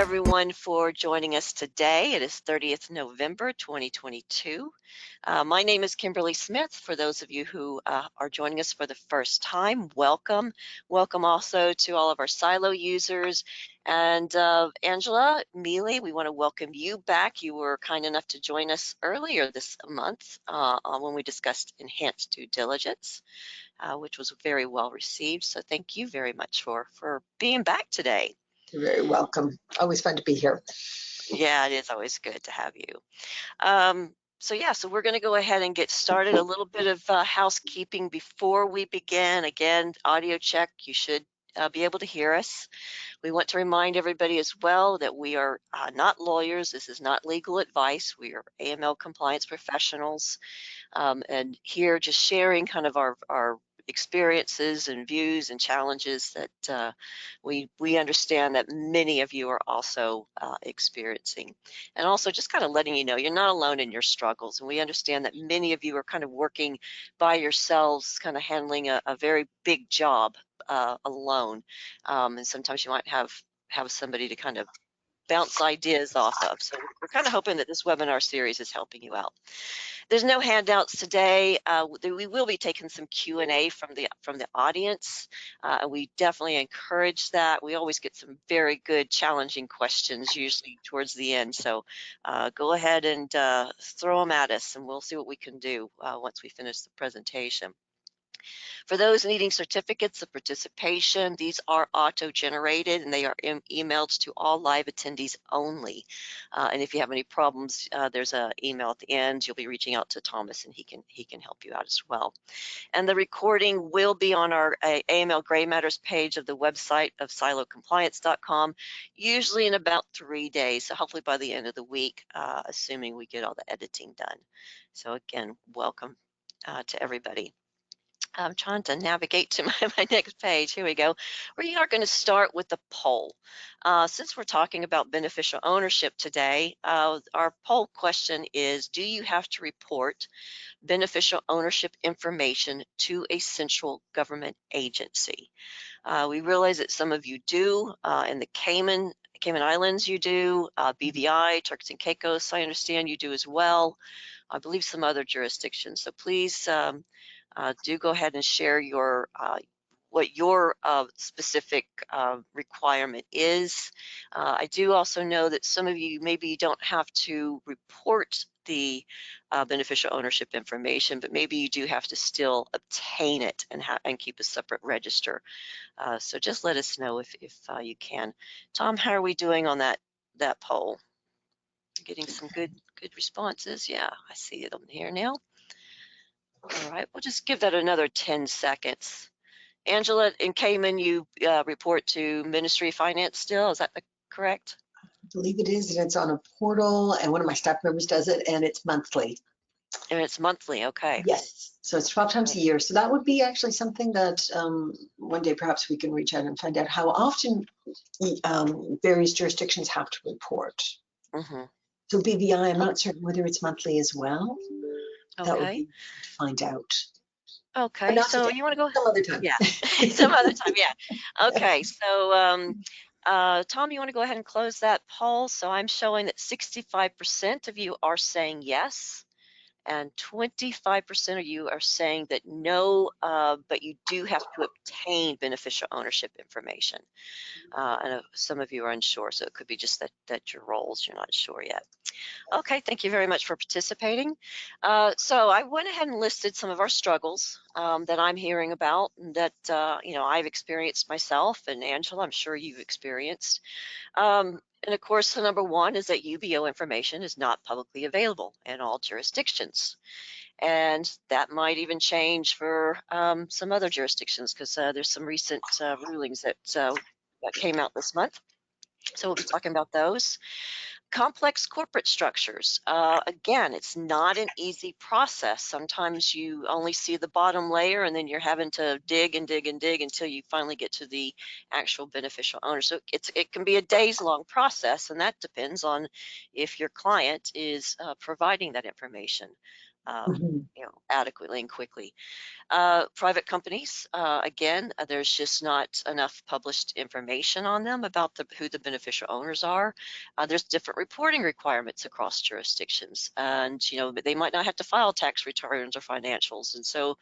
everyone for joining us today. It is 30th November 2022. My name is Kimberly Smith. For those of you who are joining us for the first time, welcome. Welcome also to all of our Silo users. And Angela, Mealy, we want to welcome you back. You were kind enough to join us earlier this month when we discussed enhanced due diligence, which was very well received. So thank you very much for being back today. You're very welcome. Always fun to be here. Yeah, it is always good to have you. So we're going to go ahead and get started. A little bit of housekeeping before we begin. Again, audio check. You should be able to hear us. We want to remind everybody as well that we are not lawyers. This is not legal advice. We are AML compliance professionals, and here just sharing kind of our experiences and views and challenges that we understand that many of you are also experiencing. And also just kind of letting you know you're not alone in your struggles. And we understand that many of you are kind of working by yourselves, kind of handling a very big job alone. And sometimes you might have somebody to kind of bounce ideas off of. So we're kind of hoping that this webinar series is helping you out. There's no handouts today. We will be taking some Q&A from the audience. And we definitely encourage that. We always get some very good, challenging questions, usually towards the end. So go ahead and throw them at us, and we'll see what we can do once we finish the presentation. For those needing certificates of participation, these are auto-generated and they are emailed to all live attendees only. And if you have any problems, there's an email at the end. You'll be reaching out to Thomas and he can help you out as well. And the recording will be on our AML Gray Matters page of the website of silocompliance.com, usually in about 3 days. So hopefully by the end of the week, assuming we get all the editing done. So again, welcome to everybody. I'm trying to navigate to my next page. Here we go. We are going to start with the poll. Since we're talking about beneficial ownership today, our poll question is, do you have to report beneficial ownership information to a central government agency? We realize that some of you do. In the Cayman Islands, you do. BVI, Turks and Caicos, I understand you do as well. I believe some other jurisdictions. So please do go ahead and share your what your specific requirement is. I do also know that some of you maybe don't have to report the beneficial ownership information, but maybe you do have to still obtain it and keep a separate register. So just let us know if you can. Tom, how are we doing on that poll? Getting some good responses. Yeah, I see it on here now. All right, we'll just give that another 10 seconds. Angela, in Cayman, you report to Ministry of Finance still, is that correct? I believe it is, and it's on a portal, and one of my staff members does it, and it's monthly. And it's monthly, okay. Yes, so it's 12 times a year. So that would be actually something that one day perhaps we can reach out and find out how often various jurisdictions have to report. Mm-hmm. So BVI, I'm not certain whether it's monthly as well. Okay. That would be to find out. Okay, so you want to go some other time? Yeah, some other time. Yeah. Okay, so Tom, you want to go ahead and close that poll? So I'm showing that 65% of you are saying yes, and 25% of you are saying that no, but you do have to obtain beneficial ownership information. And some of you are unsure, so it could be just that your roles, you're not sure yet. Okay, thank you very much for participating. So I went ahead and listed some of our struggles that I'm hearing about and that I've experienced myself, and Angela, I'm sure you've experienced. And of course, the number one is that UBO information is not publicly available in all jurisdictions. And that might even change for some other jurisdictions because there's some recent rulings that came out this month. So we'll be talking about those. Complex corporate structures. Again, it's not an easy process. Sometimes you only see the bottom layer and then you're having to dig and dig and dig until you finally get to the actual beneficial owner. So it can be a days-long process, and that depends on if your client is providing that information. Mhm. adequately and quickly. Private companies, again, there's just not enough published information on them about who the beneficial owners are. There's different reporting requirements across jurisdictions, and they might not have to file tax returns or financials. And so,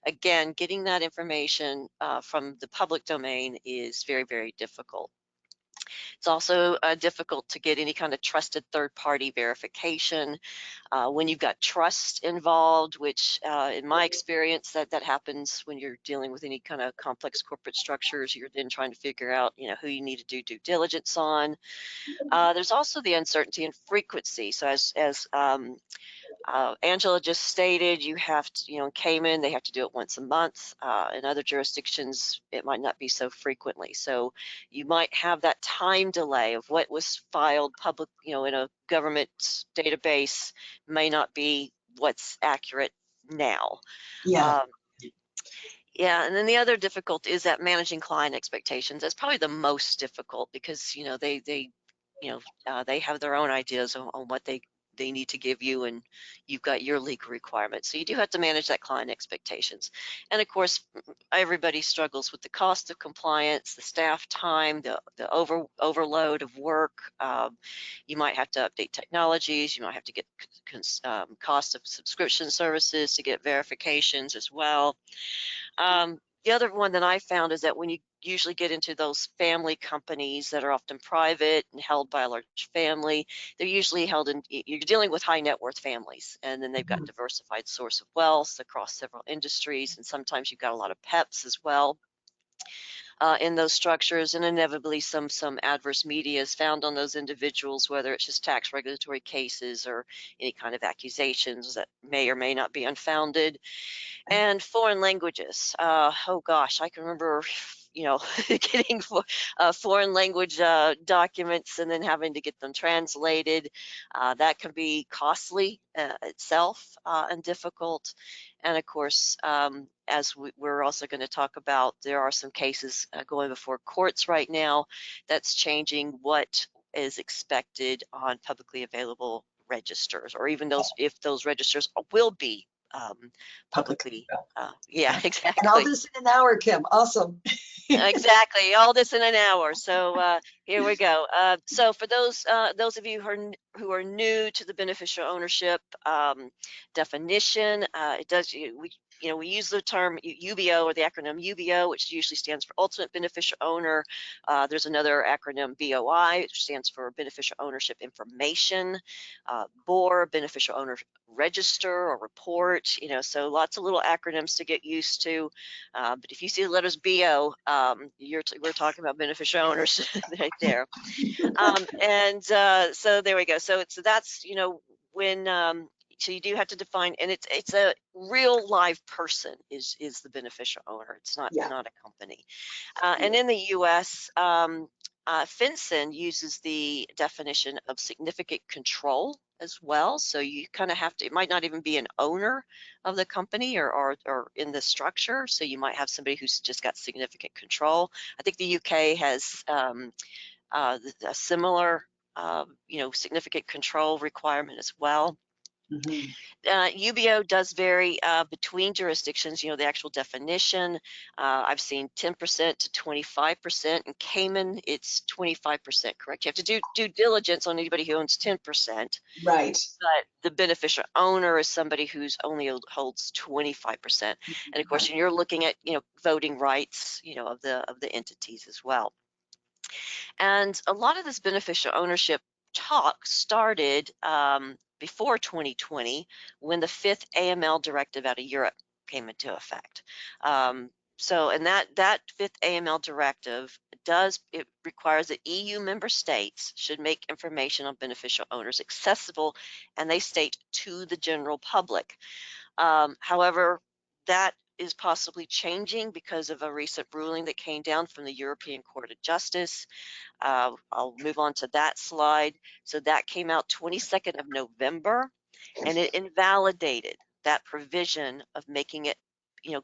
again, getting that information from the public domain is very, very difficult. It's also difficult to get any kind of trusted third-party verification when you've got trust involved, which in my experience, that happens when you're dealing with any kind of complex corporate structures. You're then trying to figure out, who you need to do due diligence on. There's also the uncertainty and frequency. So as Angela just stated, you have to, in Cayman, they have to do it once a month. In other jurisdictions, it might not be so frequently. So you might have that time delay of what was filed public, in a government database may not be what's accurate now. Yeah. Um, yeah, and then the other difficulty is that managing client expectations. That's probably the most difficult because they have their own ideas on what they need to give you, and you've got your legal requirements. So you do have to manage that client expectations. And of course, everybody struggles with the cost of compliance, the staff time, the overload of work. You might have to update technologies. You might have to get cost of subscription services to get verifications as well. The other one that I found is that when you usually get into those family companies that are often private and held by a large family, they're usually held in, you're dealing with high net worth families, and then they've got Mhm. diversified source of wealth across several industries, and sometimes you've got a lot of PEPs as well. In those structures, and inevitably some adverse media is found on those individuals, whether it's just tax regulatory cases or any kind of accusations that may or may not be unfounded. And foreign languages. Oh gosh, I can remember, getting foreign language documents and then having to get them translated. That can be costly itself and difficult. And of course, as we're also going to talk about, there are some cases going before courts right now that's changing what is expected on publicly available registers, or even if those registers will be Public. publicly. Yeah, Yeah. And all exactly. this in an hour, Kim. Awesome. Exactly. All this in an hour. So here we go. So for those of you who are new to the beneficial ownership definition, it does we use the term UBO, or the acronym UBO, which usually stands for Ultimate Beneficial Owner. There's another acronym BOI, which stands for Beneficial Ownership Information. BOR, Beneficial Owner Register or Report. So lots of little acronyms to get used to. But if you see the letters BO, we're talking about beneficial owners right there. So there we go. So that's when so you do have to define, and it's a real live person is the beneficial owner. It's Yeah. not a company. And in the U.S., FinCEN uses the definition of significant control as well. So you kind of have to, it might not even be an owner of the company or in the structure. So you might have somebody who's just got significant control. I think the UK has a similar, significant control requirement as well. Mhm. UBO does vary between jurisdictions, the actual definition. I've seen 10% to 25%. In Cayman, it's 25%, correct? You have to do due diligence on anybody who owns 10%, Right. but the beneficial owner is somebody who's only holds 25%. And of course, Right. you're looking at, voting rights, of the entities as well. And a lot of this beneficial ownership talk started before 2020, when the fifth AML directive out of Europe came into effect. And that fifth AML directive it requires that EU member states should make information on beneficial owners accessible, and they state to the general public. However, that is possibly changing because of a recent ruling that came down from the European Court of Justice. I'll move on to that slide. So that came out 22nd of November, and it invalidated that provision of making it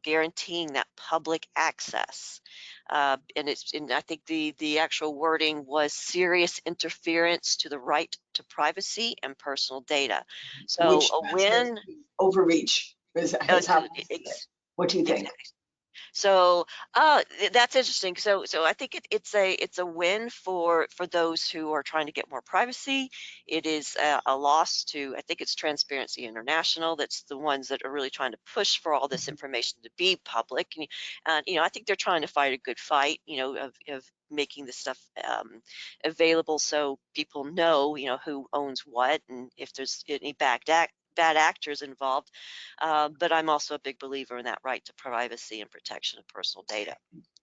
guaranteeing that public access. And I think the actual wording was serious interference to the right to privacy and personal data. So Which a translates win, to overreach is how we see it. ex, What do you think? exactly. So that's interesting. So I think it's a win for those who are trying to get more privacy. It is a loss to, I think it's Transparency International. That's the ones that are really trying to push for all this information to be public. And I think they're trying to fight a good fight, of making this stuff available so people know, who owns what and if there's any bad actors involved. But I'm also a big believer in that right to privacy and protection of personal data.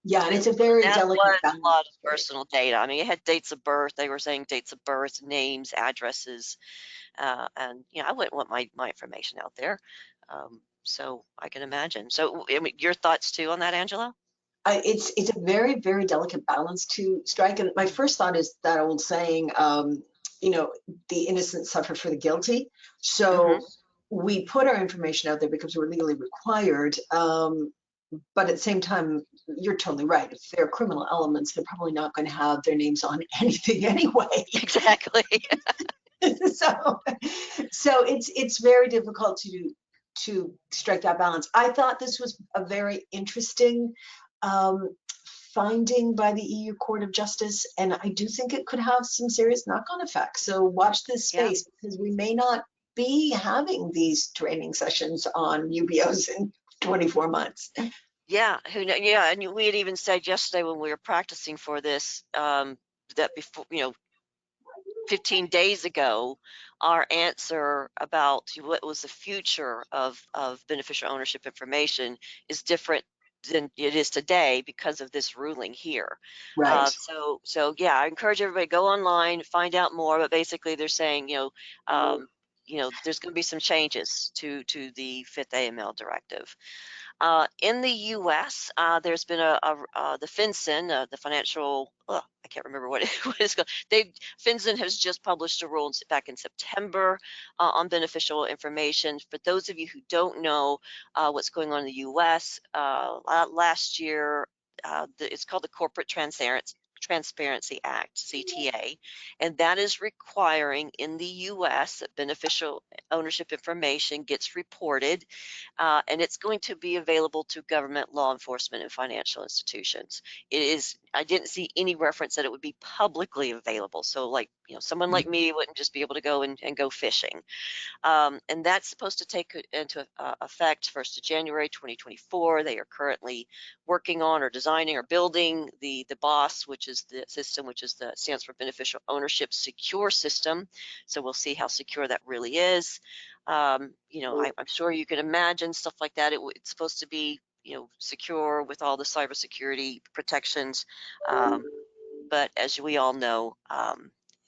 Yeah, and And it's a very that delicate was a balance, lot of right? personal data. I mean, it had dates of birth. They were saying dates of birth, names, addresses, and I wouldn't want my information out there. So I can imagine. So, I mean, your thoughts too on that, Angela? It's a very, very delicate balance to strike. And my first thought is that old saying, you know, the innocent suffer for the guilty. Mm-hmm. So we put our information out there because we're legally required. But at the same time, you're totally right. If they're criminal elements, they're probably not going to have their names on anything anyway. Exactly. so so it's very difficult to strike that balance. I thought this was a very interesting um, finding by the EU Court of Justice, and I do think it could have some serious knock-on effects. So watch this Yeah. space because we may not be having these training sessions on UBOs in 24 months. Yeah. Who know? Yeah. And we had even said yesterday when we were practicing for this, that before, 15 days ago, our answer about what was the future of beneficial ownership information is different than it is today because of this ruling here. Right. So yeah, I encourage everybody to go online, find out more. But basically, they're saying, there's going to be some changes to the fifth AML directive. In the U.S., there's been the FinCEN, the financial, I can't remember what, what it's called. FinCEN has just published a rule back in September on beneficial information. For those of you who don't know what's going on in the U.S., last year, it's called the Corporate Transparency Act, CTA, and that is requiring in the U.S. that beneficial ownership information gets reported, and it's going to be available to government, law enforcement, and financial institutions. It is, I didn't see any reference that it would be publicly available. So like, someone like me wouldn't just be able to go and go fishing. And that's supposed to take into effect 1st of January 2024. They are currently working on or designing or building the BOSS, which is the system, stands for Beneficial Ownership Secure System. So we'll see how secure that really is. I'm sure you can imagine stuff like that. It's supposed to be, secure with all the cybersecurity protections. But as we all know,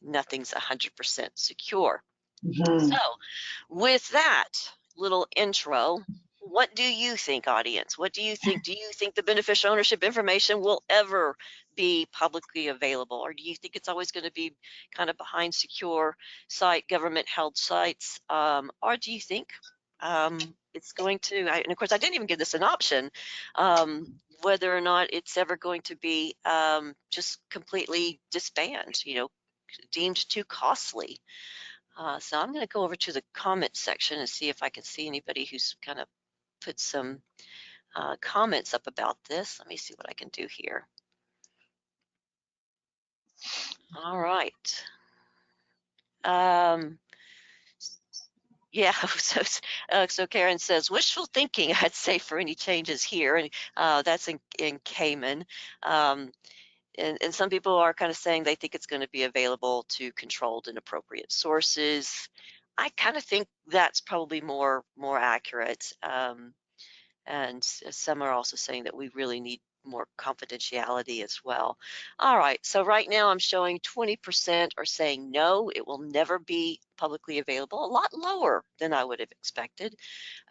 nothing's 100% secure. So, Mhm. with that little intro, what do you think, audience? What do you think? Do you think the beneficial ownership information will ever be publicly available? Or do you think it's always going to be kind of behind secure government held sites? Or do you think it's going to, and of course, I didn't even give this an option, whether or not it's ever going to be just completely disbanded, deemed too costly. So I'm going to go over to the comment section and see if I can see anybody who's kind of put some comments up about this. Let me see what I can do here. All right. Um, yeah, so Karen says, wishful thinking, I'd say, for any changes here. And that's in Cayman. Um, and some people are kind of saying they think it's going to be available to controlled and appropriate sources. I kind of think that's probably more accurate. And some are also saying that we really need more confidentiality as well. All right, so right now I'm showing 20% are saying no, it will never be publicly available, a lot lower than I would have expected.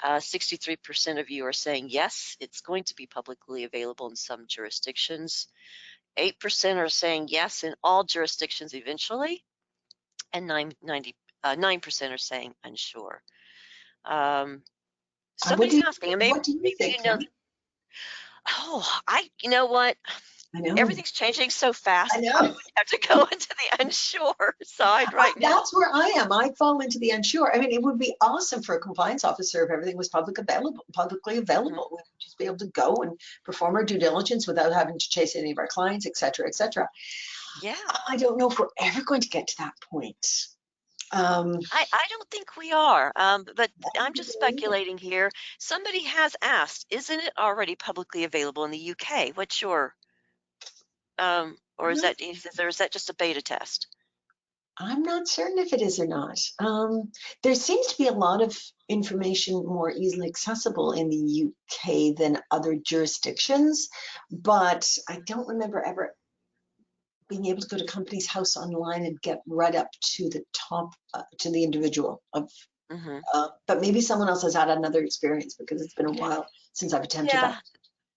63% of you are saying yes, it's going to be publicly available in some jurisdictions. 8% are saying yes in all jurisdictions eventually, and 9% are saying unsure. Um, Somebody's asking, and what do you maybe think, you know. Kim? Oh, you know what? I know. Everything's changing so I fast. I know. would have to go into the unsure side right now. That's where I am. I fall into the unsure. I mean, it would be awesome for a compliance officer if everything was publicly Hmm. available. We'd just be able to go and perform our due diligence without having to chase any of our clients, et cetera, et cetera. Yeah, I don't know if we're ever going to get to that point. Um, I don't think we are. But I I'm don't just think we are either. speculating here. Somebody has asked, isn't it already publicly available in the UK? What's your or I'm not, is that just a beta test? I'm not certain if it is or not. There seems to be a lot of information more easily accessible in the UK than other jurisdictions, but I don't remember ever being able to go to Companies House online and get right up to the top, to the individual of, Hmm. but maybe someone else has had another experience because it's been a while since I've attempted that. Yeah,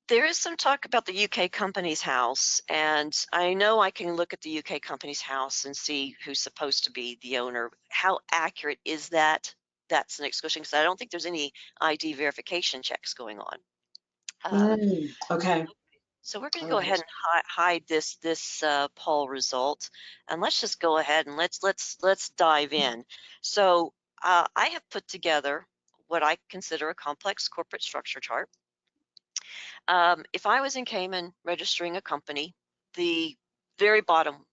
there is some talk about the UK Companies House, and I know I can look at the UK Companies House and see who's supposed to be the owner. How accurate is that? That's the next question because I don't think there's any ID verification checks going on. Um, Okay, so we're going to all go right. ahead and hide this poll result, and let's just go ahead and let's dive in. So I have put together what I consider a complex corporate structure chart. If I was in Cayman registering a company, the very bottom,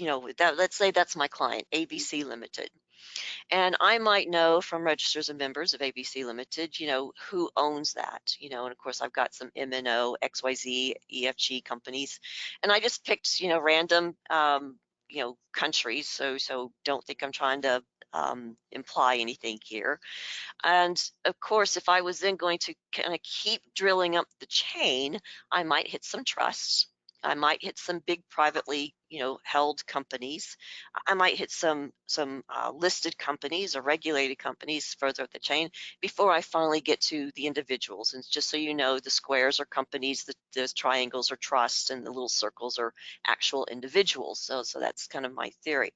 let's say that's my client, ABC Limited. And I might know from registers and members of ABC Limited, who owns that, and of course I've got some MNO, XYZ, EFG companies. And I just picked, random, countries. So don't think I'm trying to imply anything here. And of course, if I was then going to kind of keep drilling up the chain, I might hit some trusts. I might hit some big privately, held companies. I might hit some listed companies or regulated companies further up the chain before I finally get to the individuals. And just so you know, the squares are companies, the triangles are trusts, and the little circles are actual individuals. So that's kind of my theory.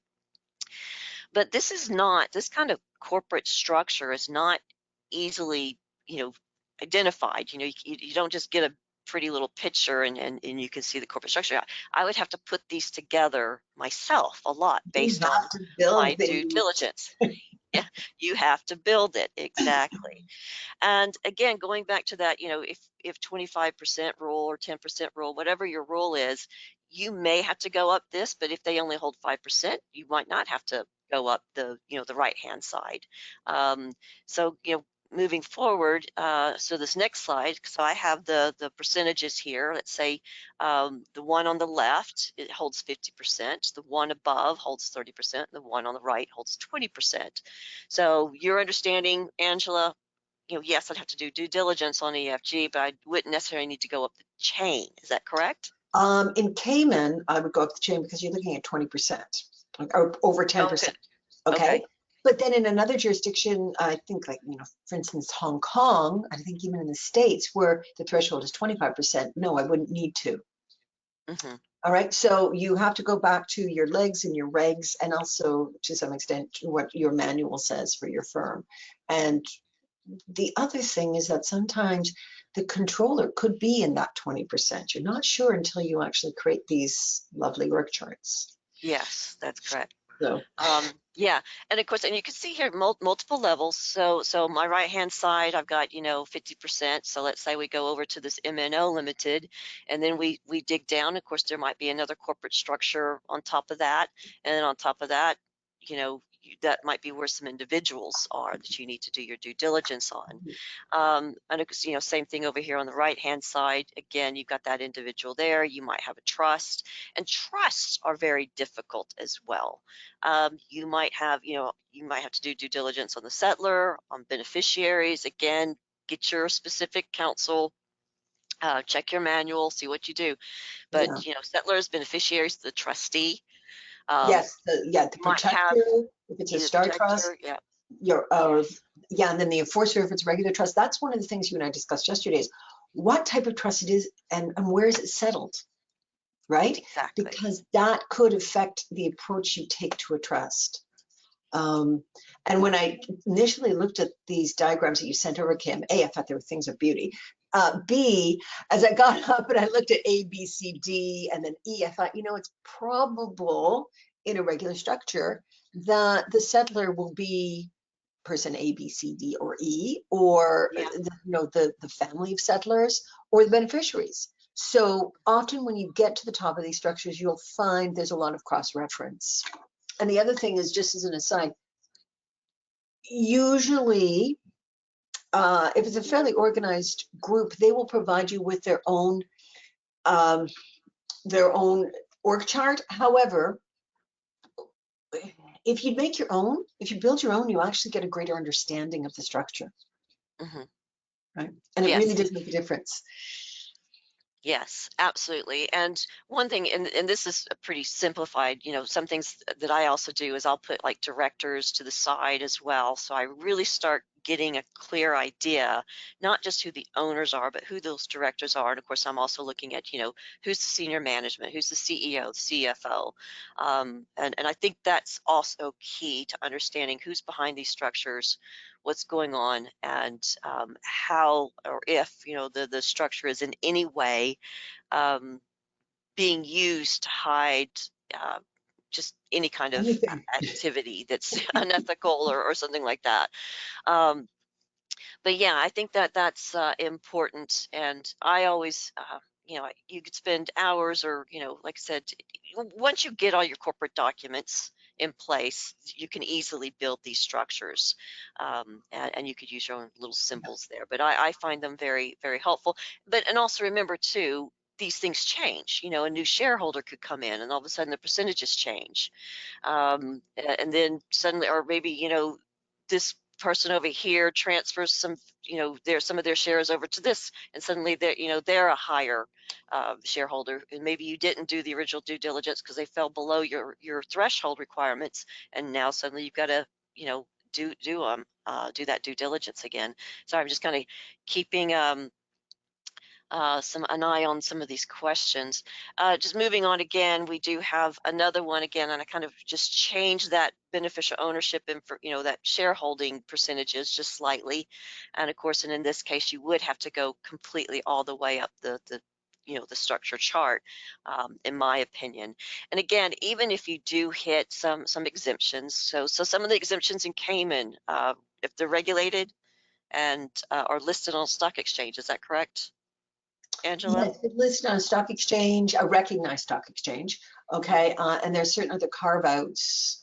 But this kind of corporate structure is not easily, you know, identified. You don't just get a pretty little picture and you can see the corporate structure. I would have to put these together myself a lot You based on have to build my due these. diligence. Yeah, you have to build it exactly. And again, going back to that, if 25% rule or 10% rule, whatever your rule is, you may have to go up this, but if they only hold 5%, you might not have to go up the right hand side. So, moving forward, so this next slide, so I have the percentages here. Let's say the one on the left, it holds 50%, the one above holds 30%, the one on the right holds 20%. So your understanding, Angela, yes, I'd have to do due diligence on EFG, but I wouldn't necessarily need to go up the chain. Is that correct? In Cayman, I would go up the chain because you're looking at 20%, like, or over Oh, good. 10%. Okay. Okay. But then in another jurisdiction, I think like, for instance, Hong Kong, I think even in the States where the threshold is 25%, no, I wouldn't need to. Hmm. All right. So you have to go back to your legs and your regs and also to some extent what your manual says for your firm. And the other thing is that sometimes the controller could be in that 20%. You're not sure until you actually create these lovely org charts. Yes, that's correct. So, Yeah, and of course, and you can see here multiple levels. So my right hand side, I've got 50%. So let's say we go over to this MNO Limited, and then we dig down. Of course, there might be another corporate structure on top of that, and then on top of that, that might be where some individuals are that you need to do your due diligence on. And of course, same thing over here on the right hand side. Again, you've got that individual there. You might have a trust, and trusts are very difficult as well. You might have to do due diligence on the settlor, on beneficiaries. Again, get your specific counsel, check your manual, see what you do. But yeah. settlors, beneficiaries, the trustee. Um, Yes, the you might have protector, if it's a either star trust, protector, yeah, your yes, yeah, and then the enforcer if it's a regular trust. That's one of the things you and I discussed yesterday is what type of trust it is and where is it settled, right? exactly. Because that could affect the approach you take to a trust. Um, and when I initially looked at these diagrams that you sent over, Kim, A, I thought they were things of beauty. B, as I got up and I looked at A, B, C, D, and then E, I thought, you know, it's probable in a regular structure that the settler will be person A, B, C, D, or E, or Yeah. you know, the family of settlers or the beneficiaries. So often when you get to the top of these structures, you'll find there's a lot of cross-reference. And the other thing is, just as an aside, usually if it's a fairly organized group, they will provide you with um, their own org chart. However, if you make your own, if you build your own, you actually get a greater understanding of the structure, Hmm. right? And it really Yes. does make a difference. Yes, absolutely. And one thing, and this is a pretty simplified, some things that I also do is I'll put like directors to the side as well. So I really start getting a clear idea, not just who the owners are, but who those directors are. And of course, I'm also looking at, who's the senior management, who's the CEO, the CFO. And I think that's also key to understanding who's behind these structures, what's going on, and how or if the structure is in any way um, being used to hide uh, just any kind of Anything. activity that's unethical or something like that. Um, but yeah, I think that that's important. And I always, you could spend hours or, like I said, once you get all your corporate documents in place, you can easily build these structures. And you could use your own little symbols there. But I find them very, very helpful. And also remember too, these things change. A new shareholder could come in and all of a sudden the percentages change, and then suddenly, or maybe this person over here transfers some some of their shares over to this, and suddenly they're a higher shareholder, and maybe you didn't do the original due diligence because they fell below your threshold requirements, and now suddenly you've got to do that due diligence again. So I'm just kind of keeping an eye on some of these questions. Just moving on again, we do have another one again, and I kind of just changed that beneficial ownership and for that shareholding percentages just slightly. And of course, and in this case, you would have to go completely all the way up the structure chart, in my opinion. And again, even if you do hit some exemptions, so some of the exemptions in Cayman, if they're regulated and are listed on a stock exchange, is that correct, Angela? Yes, it's listed on a stock exchange, a recognized stock exchange. Okay, and there's certain other carve-outs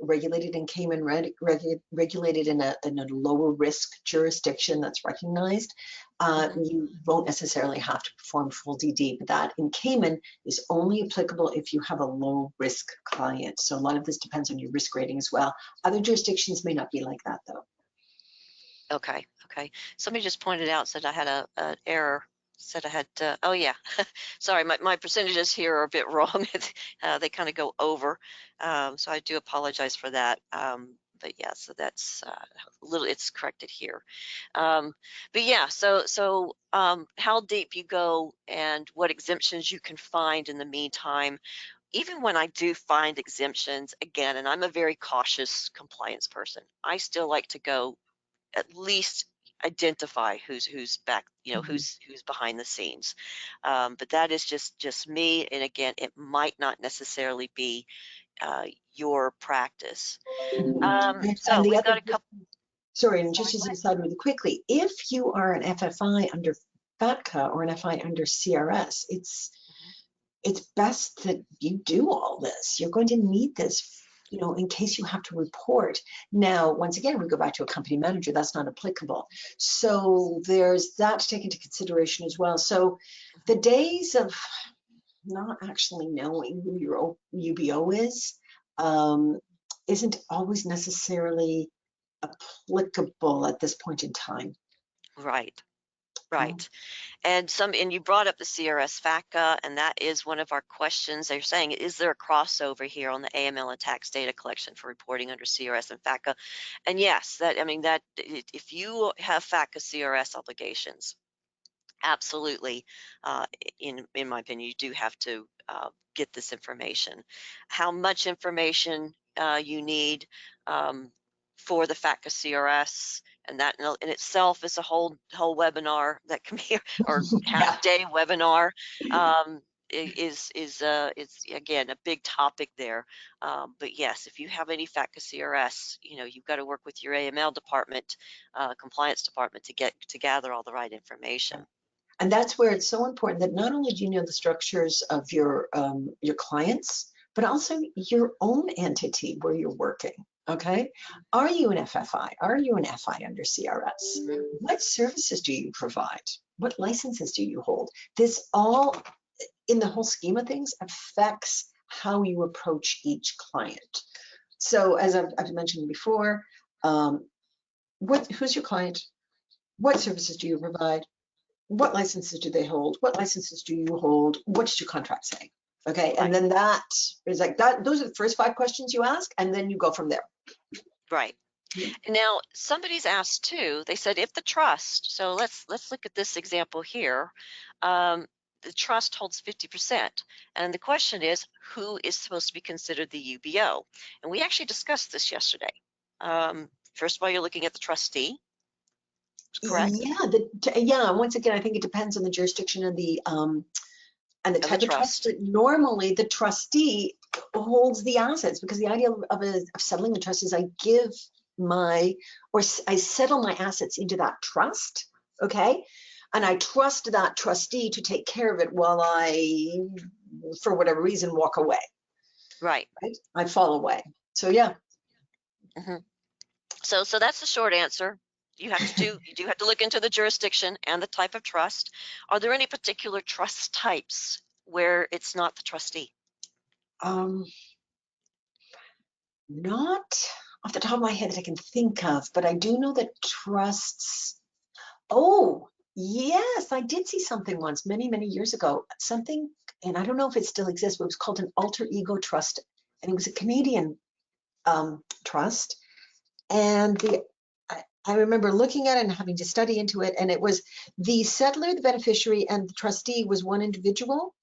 regulated in Cayman, regulated in a lower risk jurisdiction that's recognized. Mhm. You won't necessarily have to perform full DD, but that in Cayman is only applicable if you have a low risk client. So a lot of this depends on your risk rating as well. Other jurisdictions may not be like that though. Okay, okay. Somebody just pointed out, said I had an error. Said I had, oh yeah, sorry, my percentages here are a bit wrong. They kind of go over. So I do apologize for that. But yeah, so that's a little, it's corrected here. Um, but yeah, so how deep you go and what exemptions you can find in the meantime. Even when I do find exemptions, again, and I'm a very cautious compliance person, I still like to go at least identify who's back, Mhm. who's behind the scenes. But that is just me, and again, it might not necessarily be uh, your practice. And So the we've other got a couple. Sorry, and Sorry, just go as an ahead. aside really quickly, if you are an FFI under FATCA or an FI under CRS, Mhm. it's best that you do all this. You're going to need this, you know, in case you have to report. Now, once again, we go back to a company manager, that's not applicable. So there's that to take into consideration as well. So the days of not actually knowing who your UBO is um, isn't always necessarily applicable at this point in time. Right, Oh, right. And you brought up the CRS FACA, and that is one of our questions. They're saying, is there a crossover here on the AML and tax data collection for reporting under CRS and FACA? And yes, that I mean that if you have FACA CRS obligations, absolutely, in my opinion, you do have to get this information. How much information you need for the FATCA CRS, and that in itself is a whole webinar that can be, or Yeah. half-day webinar. Is again a big topic there. But yes, if you have any FATCA CRS, you've got to work with your AML department, compliance department to gather all the right information. And that's where it's so important that not only do you know the structures of your clients, but also your own entity where you're working. Okay, are you an FFI? Are you an FI under CRS? Mhm. What services do you provide? What licenses do you hold? This all, in the whole scheme of things, affects how you approach each client. So, as I've mentioned before, who's your client? What services do you provide? What licenses do they hold? What licenses do you hold? What does your contract say? Okay, and Right. then that is like that. Those are the first 5 questions you ask, and then you go from there. Right. Now, somebody's asked too, they said if the trust, so let's look at this example here. Um, the trust holds 50%. And the question is, who is supposed to be considered the UBO? And we actually discussed this yesterday. First of all, you're looking at the trustee, correct? Yeah. Once again, I think it depends on the jurisdiction and the Of the type of trust. trust. But normally, the trustee holds the assets because the idea of settling the trust is I settle my assets into that trust. Okay, and I trust that trustee to take care of it while I, for whatever reason, walk away. Right. Right? I fall away. So yeah. hmm So that's the short answer. You do have to look into the jurisdiction and the type of trust. Are there any particular trust types where it's not the trustee? Um, Not off the top of my head that I can think of, but I do know that trusts. Oh, yes, I did see something once, many, many years ago. Something, and I don't know if it still exists, but it was called an alter ego trust, and it was a Canadian trust. And I remember looking at it and having to study into it, and it was the settler, the beneficiary, and the trustee was one individual.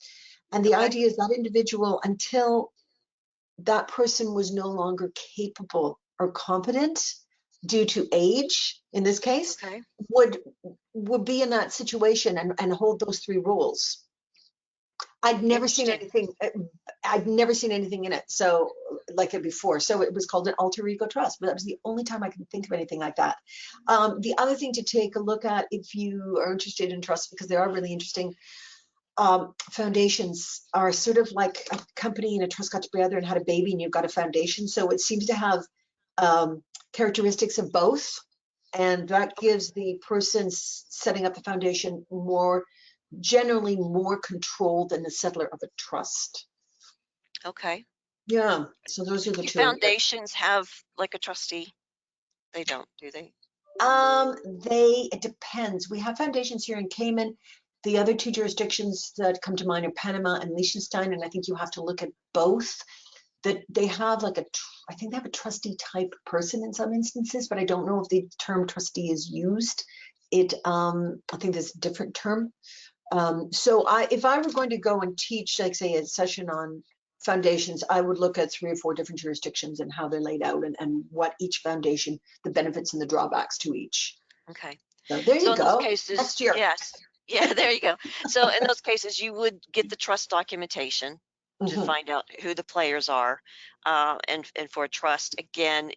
And the Okay. idea is that individual, until that person was no longer capable or competent due to age, in this case, Okay. would would be in that situation and hold those 3 roles. I'd never seen Interesting. anything. I'd never seen anything in it so like it before. So it was called an alter ego trust, but that was the only time I can think of anything like that. The other thing to take a look at if you are interested in trusts, because they are really interesting, foundations are sort of like a company and a trust got together and had a baby and you've got a foundation. So it seems to have characteristics of both. And that gives the person setting up the foundation generally more control than the settler of a trust. Okay. Yeah. So those are the Do 2. foundations have like a trustee? They don't, do they? It depends. We have foundations here in Cayman. The other 2 jurisdictions that come to mind are Panama and Liechtenstein, and I think you have to look at both. That they have like I think they have a trustee type person in some instances, but I don't know if the term trustee is used. I think there's a different term. So if I were going to go and teach, like say, a session on foundations, I would look at 3 or 4 different jurisdictions and how they're laid out and what each foundation, the benefits and the drawbacks to each. Okay. So there So you in those go. cases, Next year. yes. Yeah, there you go. So in those cases, you would get the trust documentation to Mhm. find out who the players are. And for a trust, again,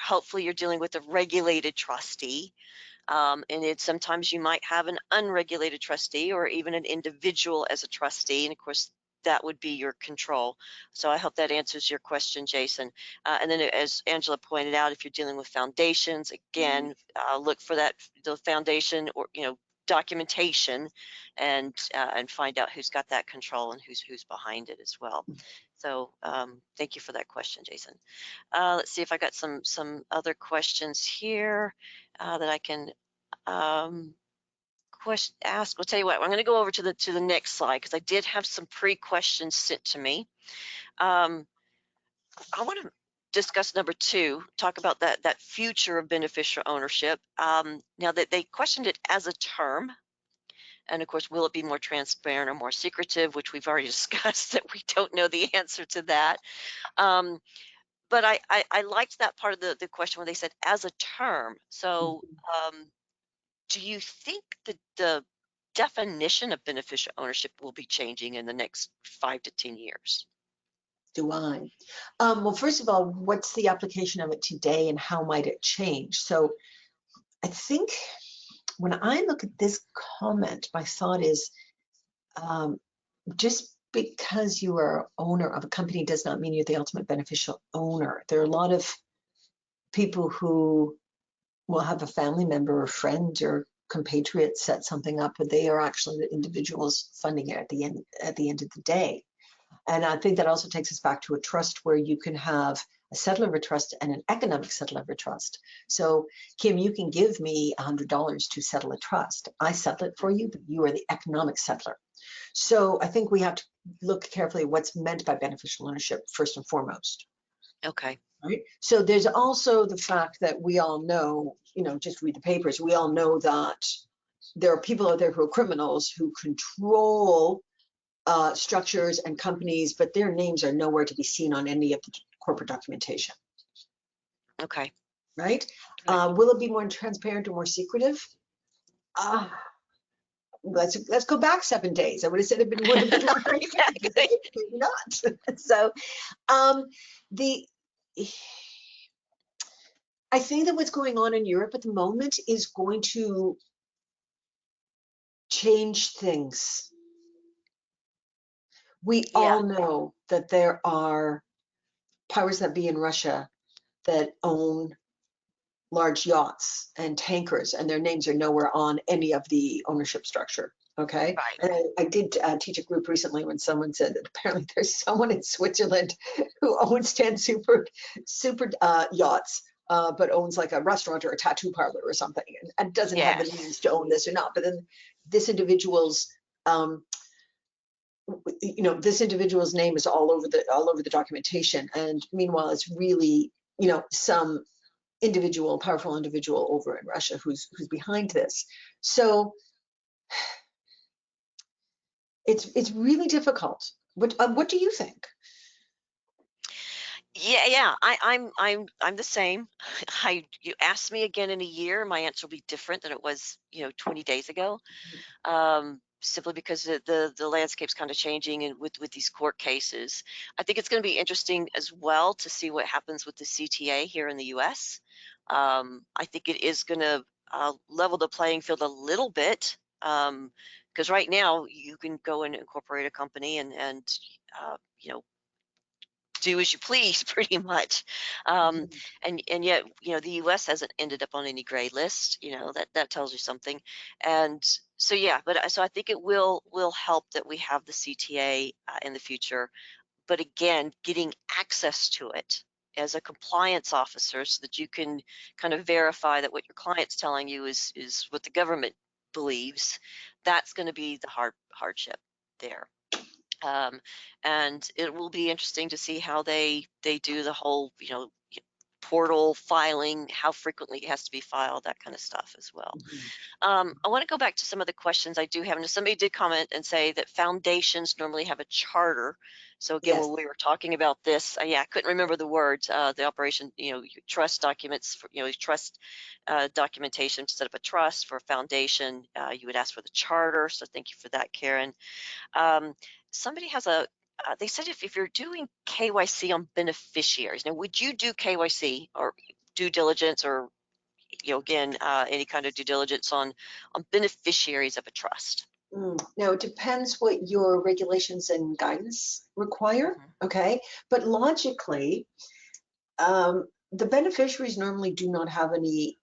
hopefully you're dealing with a regulated trustee. And sometimes you might have an unregulated trustee or even an individual as a trustee. And of course, that would be your control. So I hope that answers your question, Jason. And then as Angela pointed out, if you're dealing with foundations, again, look for the foundation or, documentation and find out who's got that control and who's behind it as well. So thank you for that question, Jason. Let's see if I got some other questions here that I can ask. I'll tell you what. I'm going to go over to the next slide because I did have some pre-questions sent to me. I want to discuss number 2. Talk about that future of beneficial ownership. Now that they questioned it as a term, and of course, will it be more transparent or more secretive? Which we've already discussed that we don't know the answer to that. Um, but I liked that part of the question where they said as a term. So, um, do you think that the definition of beneficial ownership will be changing in the next 5 to 10 years? Do I? Well, first of all, what's the application of it today and how might it change? So I think when I look at this comment, my thought is um, just because you are owner of a company does not mean you're the ultimate beneficial owner. There are a lot of people who will have a family member or friend or compatriot set something up, but they are actually the individuals funding it at the end of the day. And I think that also takes us back to a trust where you can have a settler of a trust and an economic settler of a trust. So, Kim, you can give me $100 to settle a trust. I settle it for you, but you are the economic settler. So I think we have to look carefully at what's meant by beneficial ownership first and foremost. Okay. Right. So there's also the fact that we all know, just read the papers, we all know that there are people out there who are criminals who control structures and companies, but their names are nowhere to be seen on any of the corporate documentation. Okay. Right. Right. Will it be more transparent or more secretive? Uh, let's go back 7 days. I would have said it would have been more transparent today, Exactly. maybe not. So the I think that what's going on in Europe at the moment is going to change things. We Yeah. all know that there are powers that be in Russia that own large yachts and tankers, and their names are nowhere on any of the ownership structure. Okay. Right. And I did teach a group recently when someone said that apparently there's someone in Switzerland who owns 10 super yachts, but owns like a restaurant or a tattoo parlor or something, and doesn't have the Yes. means to own this or not. But then this individual's um, this individual's name is all over the documentation, and meanwhile it's really some powerful individual over in Russia who's behind this. So it's really difficult. What do you think? Yeah, yeah. I'm the same. You ask me again in a year, my answer will be different than it was, 20 days ago. Simply because the landscape's kind of changing and with these court cases. I think it's going to be interesting as well to see what happens with the CTA here in the US. I think it is going to level the playing field a little bit, because right now you can go and incorporate a company and you know do as you please pretty much. um, and yet the US hasn't ended up on any gray list. That tells you something. And so yeah, but so I think it will help that we have the CTA in the future. But again, getting access to it as a compliance officer so that you can kind of verify that what your client's telling you is what the government believes, that's going to be the hardship there. um, and it will be interesting to see how they do the whole portal filing, how frequently it has to be filed, that kind of stuff as well. Mhm. I want to go back to some of the questions I do have. And somebody did comment and say that foundations normally have a charter. So again, Yes. when we were talking about this, yeah, I couldn't remember the words. The operation, trust documents, for, trust documentation to set up a trust. For a foundation, you would ask for the charter. So thank you for that, Karen. Um, somebody has they said if you're doing KYC on beneficiaries, now would you do KYC or due diligence, or again, any kind of due diligence on beneficiaries of a trust? Now, it depends what your regulations and guidance require. Hmm. Okay. But logically, the beneficiaries normally do not have any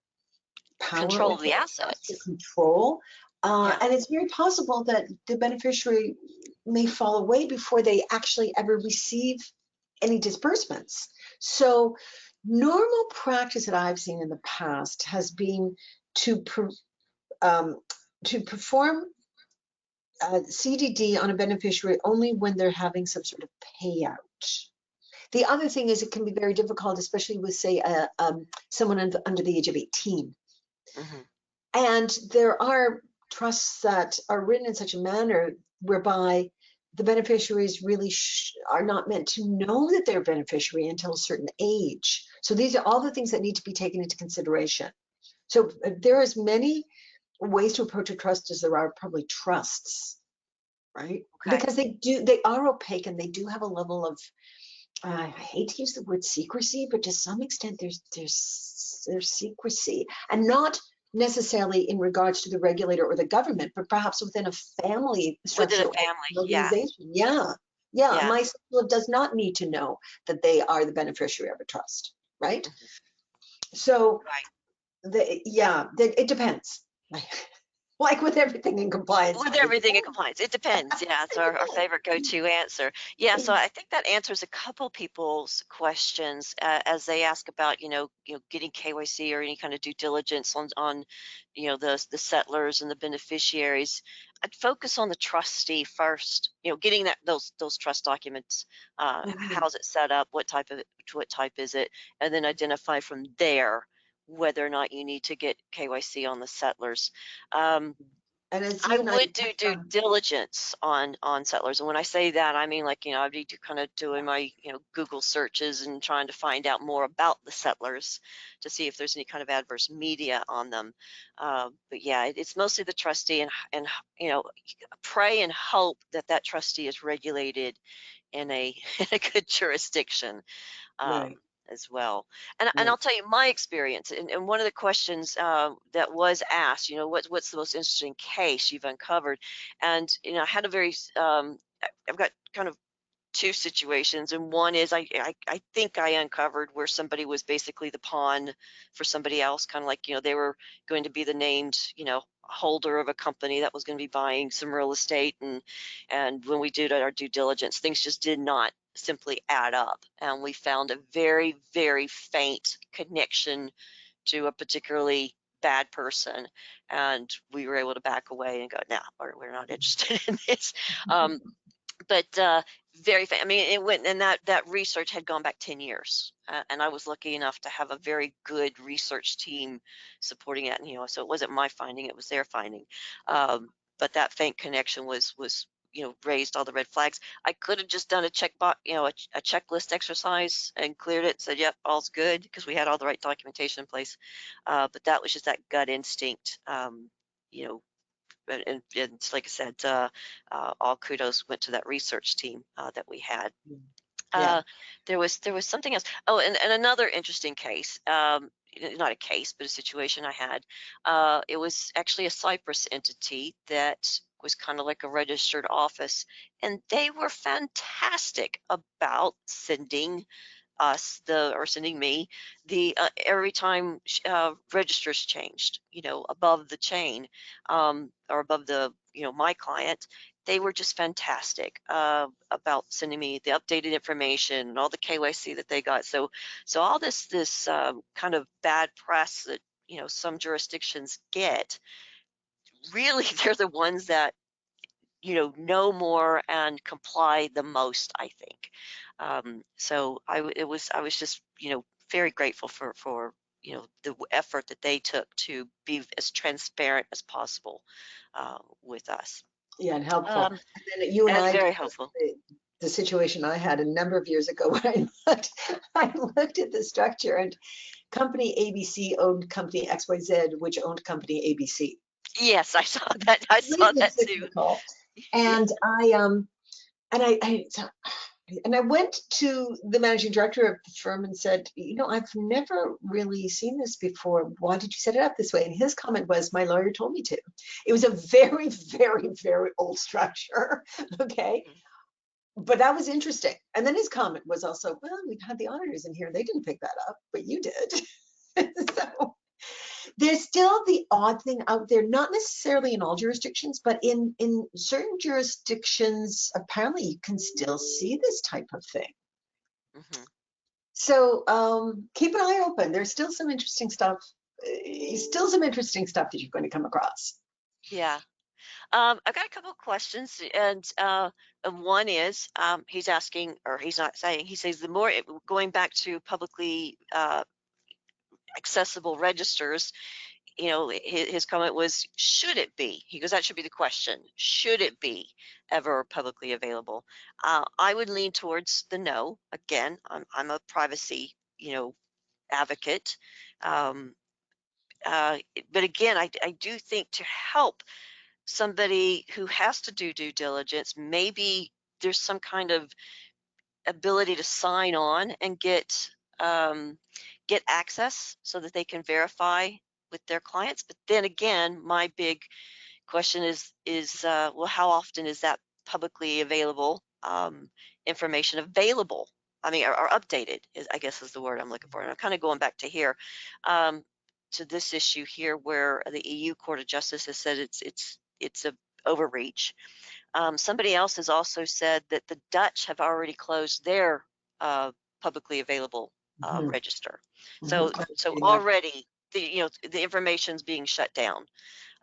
power Control over of the the trust or assets. control. Yeah. And it's very possible that the beneficiary may fall away before they actually ever receive any disbursements. So, normal practice that I've seen in the past has been to um, to perform CDD on a beneficiary only when they're having some sort of payout. The other thing is it can be very difficult, especially with, say, someone under the age of 18. Hmm. And there are trusts that are written in such a manner whereby the beneficiaries really are not meant to know that they're a beneficiary until a certain age. So these are all the things that need to be taken into consideration. So there are as many ways to approach a trust as there are probably trusts, right? Okay. Because they are opaque and they do have a level of, I hate to use the word secrecy, but to some extent there's secrecy, and not necessarily in regards to the regulator or the government, but perhaps within a family Within a structure or family. Yeah. organization. Yeah, yeah. Yeah. My son does not need to know that they are the beneficiary of a trust, right? Mhm. So Right. it depends. Like with everything in compliance, With it everything in compliance, it depends. Yeah, it's it our favorite depends. go-to answer. Yeah, so I think that answers a couple people's questions as they ask about, getting KYC or any kind of due diligence on, the settlers and the beneficiaries. I'd focus on the trustee first. Getting those trust documents. Mhm. How's it set up? What type is it? And then identify from there whether or not you need to get KYC on the settlers. Um, And as I you and I would do touched due on, diligence on settlers, and when I say that, I mean like I'd be kind of doing my Google searches and trying to find out more about the settlers to see if there's any kind of adverse media on them. But yeah, it's mostly the trustee, and you know pray and hope that that trustee is regulated in a in a good jurisdiction right, um, as well. And right. I'll tell you my experience. And one of the questions that was asked, what's the most interesting case you've uncovered? And I had a very I've got kind of two situations, and one is I think I uncovered where somebody was basically the pawn for somebody else, kind of like they were going to be the named holder of a company that was going to be buying some real estate, and when we did our due diligence, things just did not simply add up, and we found a very very faint connection to a particularly bad person, and we were able to back away and go, no, we're not interested in this. um, but I mean, it went, and that research had gone back 10 years, and I was lucky enough to have a very good research team supporting it. And so it wasn't my finding; it was their finding. But that faint connection was raised all the red flags. I could have just done a check box, a checklist exercise and cleared it and said, "Yep, all's good," because we had all the right documentation in place. But that was just that gut instinct. You know, and like I said, all kudos went to that research team that we had. Yeah. Uh, there was something else. Oh, and another interesting case. Not a case, but a situation I had. It was actually a Cyprus entity that was kind of like a registered office, and they were fantastic about sending me the every time registers changed, above the chain, or above the my client. They were just fantastic about sending me the updated information and all the KYC that they got. So all this kind of bad press that some jurisdictions get, really they're the ones that know more and comply the most, I think. So I was just, very grateful for the effort that they took to be as transparent as possible with us. Yeah, and helpful. Um, And then you and and I very discussed helpful. the situation I had a number of years ago when I looked at the structure, and company ABC owned company XYZ, which owned company ABC. Yes, I saw that. I saw Completely that too. cyclical. Yeah. And I went to the managing director of the firm and said, I've never really seen this before. Why did you set it up this way? And his comment was, my lawyer told me to. It was a very, very, very old structure. Okay. But that was interesting. And then his comment was also, well, we've had the auditors in here. They didn't pick that up, but you did. So there's still the odd thing out there, not necessarily in all jurisdictions, but in certain jurisdictions, apparently you can still see this type of thing. Hmm. So keep an eye open. There's still some interesting stuff, that you're going to come across. Yeah. I've got a couple of questions, and one is he's asking, or he's not saying, he says going back to publicly accessible registers, his comment was, should it be? He goes, that should be the question. Should it be ever publicly available? I would lean towards the no. Again, I'm a privacy, advocate. Um, but again, I do think to help somebody who has to do due diligence, maybe there's some kind of ability to sign on and get access so that they can verify with their clients. But then again, my big question is well, how often is that publicly available information available? I mean, or updated is, I guess, is the word I'm looking for. And I'm kind of going back to here, to this issue here, where the EU Court of Justice has said it's a overreach. Somebody else has also said that the Dutch have already closed their publicly available Mhm, register. mhm. So I was so reading that. already the information's being shut down.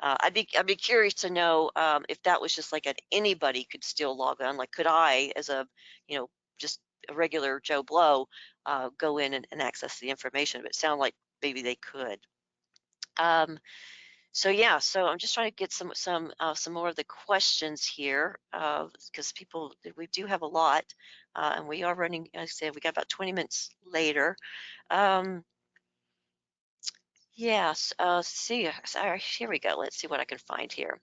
I'd be curious to know if that was just like anybody could still log on. Like, could I, as a you know just a regular Joe Blow, go in and access the information? But it sounded like maybe they could. Um, so yeah, so I'm just trying to get some more of the questions here, because we do have a lot, and we are running. Like I said, we got about 20 minutes later. Um, yes. Sorry, here we go. Let's see what I can find here.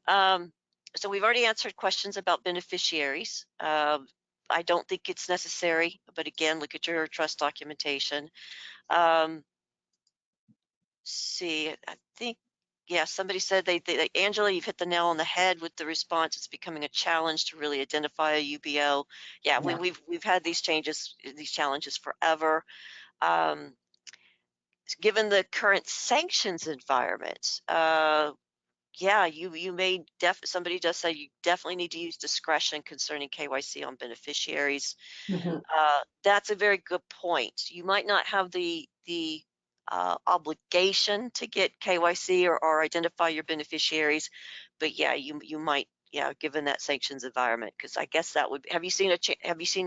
Um, so we've already answered questions about beneficiaries. I don't think it's necessary, but again, look at your trust documentation. Um, see, I think, yeah, somebody said Angela, you've hit the nail on the head with the response. It's becoming a challenge to really identify a UBO. Yeah, Yeah. we've had these challenges forever. Um, Given the current sanctions environment, yeah, you may somebody does say you definitely need to use discretion concerning KYC on beneficiaries. Mhm. That's a very good point. You might not have the obligation to get KYC or identify your beneficiaries, but yeah, you might, yeah, given that sanctions environment, because I guess that would. Have you seen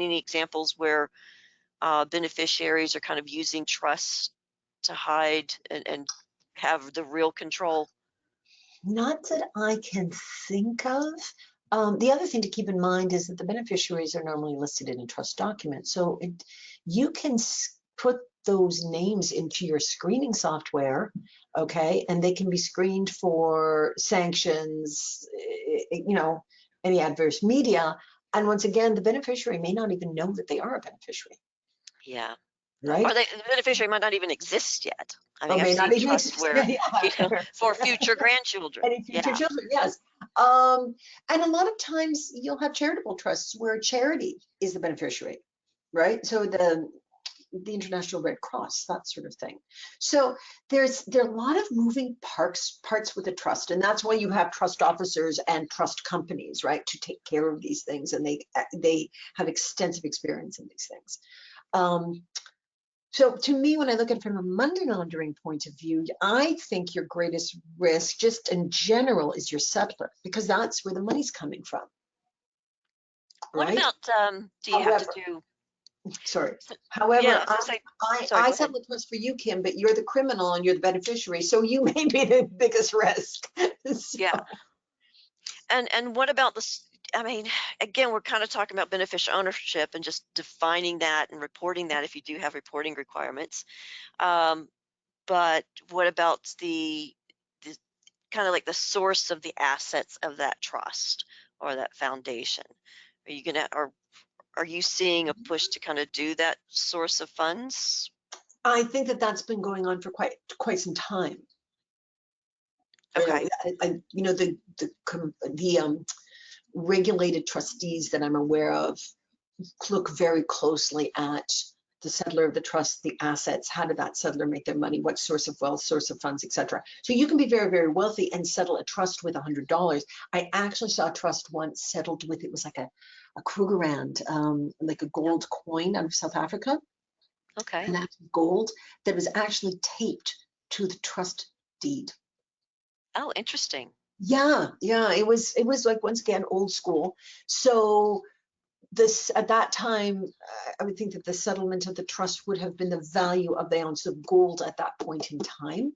any examples where beneficiaries are kind of using trusts to hide and have the real control? Not that I can think of. The other thing to keep in mind is that the beneficiaries are normally listed in a trust document. So you can put those names into your screening software, okay, and they can be screened for sanctions, any adverse media. And once again, the beneficiary may not even know that they are a beneficiary, Yeah. Or right? the beneficiary might not even exist yet. I Or mean, I've may not seen even trusts exist. where, Yeah. for future grandchildren. Any future Yeah. children, yes. And a lot of times you'll have charitable trusts where charity is the beneficiary, right? So the International Red Cross, that sort of thing. So there are a lot of moving parts with a trust, and that's why you have trust officers and trust companies, right, to take care of these things, and they have extensive experience in these things. So to me, when I look at it from a money laundering point of view, I think your greatest risk, just in general, is your settler, because that's where the money's coming from, What right? about, do you have to However, do, sorry. yeah, I However, was gonna say, sorry, I go ahead. settle the trust for you, Kim, but you're the criminal and you're the beneficiary, so you may be the biggest risk. Yeah. So, And what about this? I mean, again, we're kind of talking about beneficial ownership and just defining that and reporting that if you do have reporting requirements. Um, but what about the kind of like the source of the assets of that trust or that foundation? Are you gonna, or are you seeing a push to kind of do that source of funds? I think that that's been going on for quite some time. Okay. The regulated trustees that I'm aware of look very closely at the settler of the trust, the assets, how did that settler make their money, what source of wealth, source of funds, etc. So you can be very, very wealthy and settle a trust with $100. I actually saw a trust once settled with, it was like a Krugerrand, like a Yep. gold coin out of South Africa, Okay. and that's gold that was actually taped to the trust deed. Oh, interesting. Yeah, yeah, it was like, once again, old school. So this at that time, I would think that the settlement of the trust would have been the value of the ounce of gold at that point in time.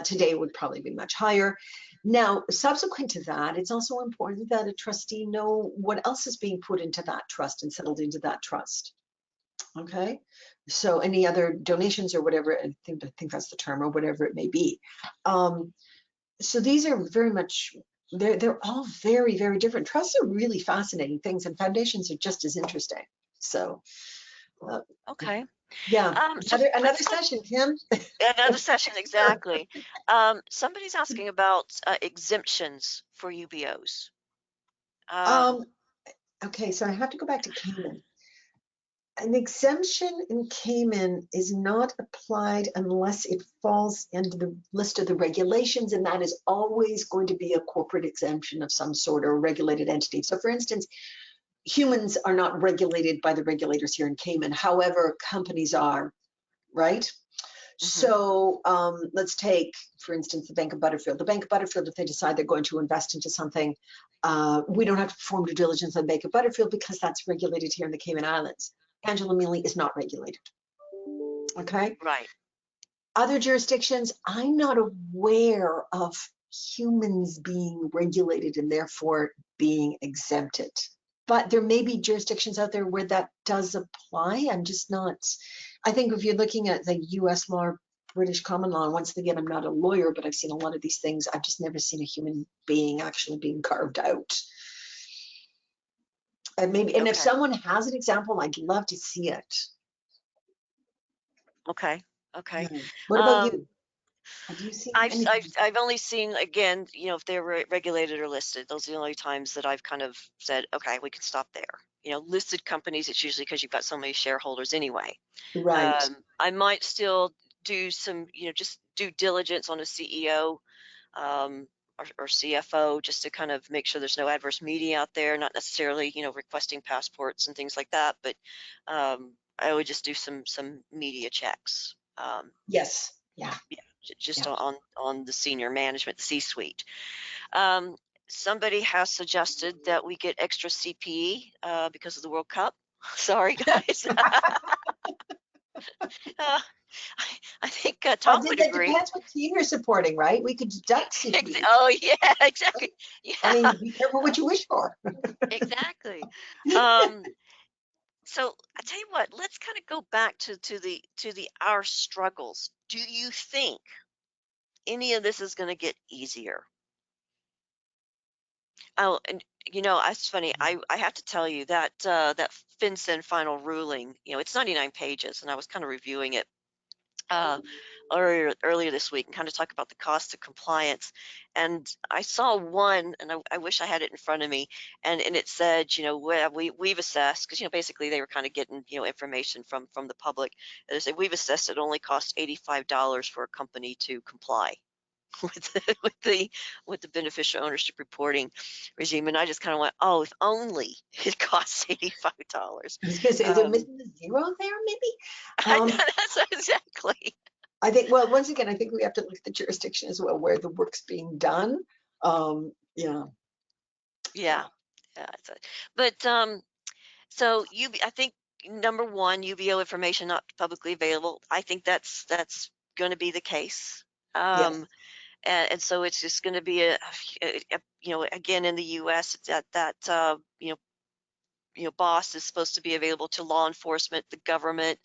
Today would probably be much higher. Now, subsequent to that, it's also important that a trustee know what else is being put into that trust and settled into that trust. Okay, so any other donations or whatever, I think that's the term, or whatever it may be. So these are very much, they're all very, very different. Trusts are really fascinating things, and foundations are just as interesting. So Okay. yeah, So another let's look session, Kim. at another session, exactly. Somebody's asking about exemptions for UBOs. Um, Um, okay, so I have to go back to Cayman. An exemption in Cayman is not applied unless it falls into the list of the regulations, and that is always going to be a corporate exemption of some sort, or a regulated entity. So for instance, humans are not regulated by the regulators here in Cayman. However, companies are, right? mhm, So let's take, for instance, the Bank of Butterfield. The Bank of Butterfield, if they decide they're going to invest into something, we don't have to perform due diligence on Bank of Butterfield because that's regulated here in the Cayman Islands. Angela Mealy is not regulated. Okay. right. Other jurisdictions, I'm not aware of humans being regulated and therefore being exempted. But there may be jurisdictions out there where that does apply. I'm just not, I think if you're looking at the US law, British common law, and once again, I'm not a lawyer, but I've seen a lot of these things. I've just never seen a human being actually being carved out. And maybe, and if Okay. someone has an example, I'd love to see it. Okay. Yeah. Okay. What about Um, you? Have you seen anything? I've only seen, again, if they're regulated or listed. Those are the only times that I've kind of said, okay, we can stop there. Listed companies, it's usually because you've got so many shareholders anyway. Right. I might still do some, just due diligence on a CEO, or CFO, just to kind of make sure there's no adverse media out there, not necessarily, requesting passports and things like that, but I would just do some media checks. Yes. Yeah. Yeah, just Yeah. on the senior management, the C-suite. Um, Somebody has suggested that we get extra CPE because of the World Cup. Sorry, guys. Uh, I think Tom would That agree. depends what team you're supporting, right? We could deduct CPE. Oh yeah, exactly. I Yeah, mean, be careful what you wish for. exactly. Um, so I tell you what, let's kind of go back to the our struggles. Do you think any of this is going to get easier? Oh, and it's funny. I have to tell you that that FinCEN final ruling, it's 99 pages, and I was kind of reviewing it uh, earlier this week and kind of talk about the cost of compliance. And I saw one, and I wish I had it in front of me, and it said, well, we've assessed, because basically they were kind of getting information from the public. And they said we've assessed it only costs $85 for a company to comply with with the beneficial ownership reporting regime. And I just kind of went, oh, if only it costs $85. I was going to say, is there Um, missing the zero there, maybe? I know Um, that's exactly. I think, well, once again, I think we have to look at the jurisdiction as well, where the work's being done. Yeah, Yeah. yeah, Yeah. But so I think number one, UBO information not publicly available. I think that's going to be the case. yes. Um, and so it's just going to be again in the U.S. it's that boss is supposed to be available to law enforcement, the government,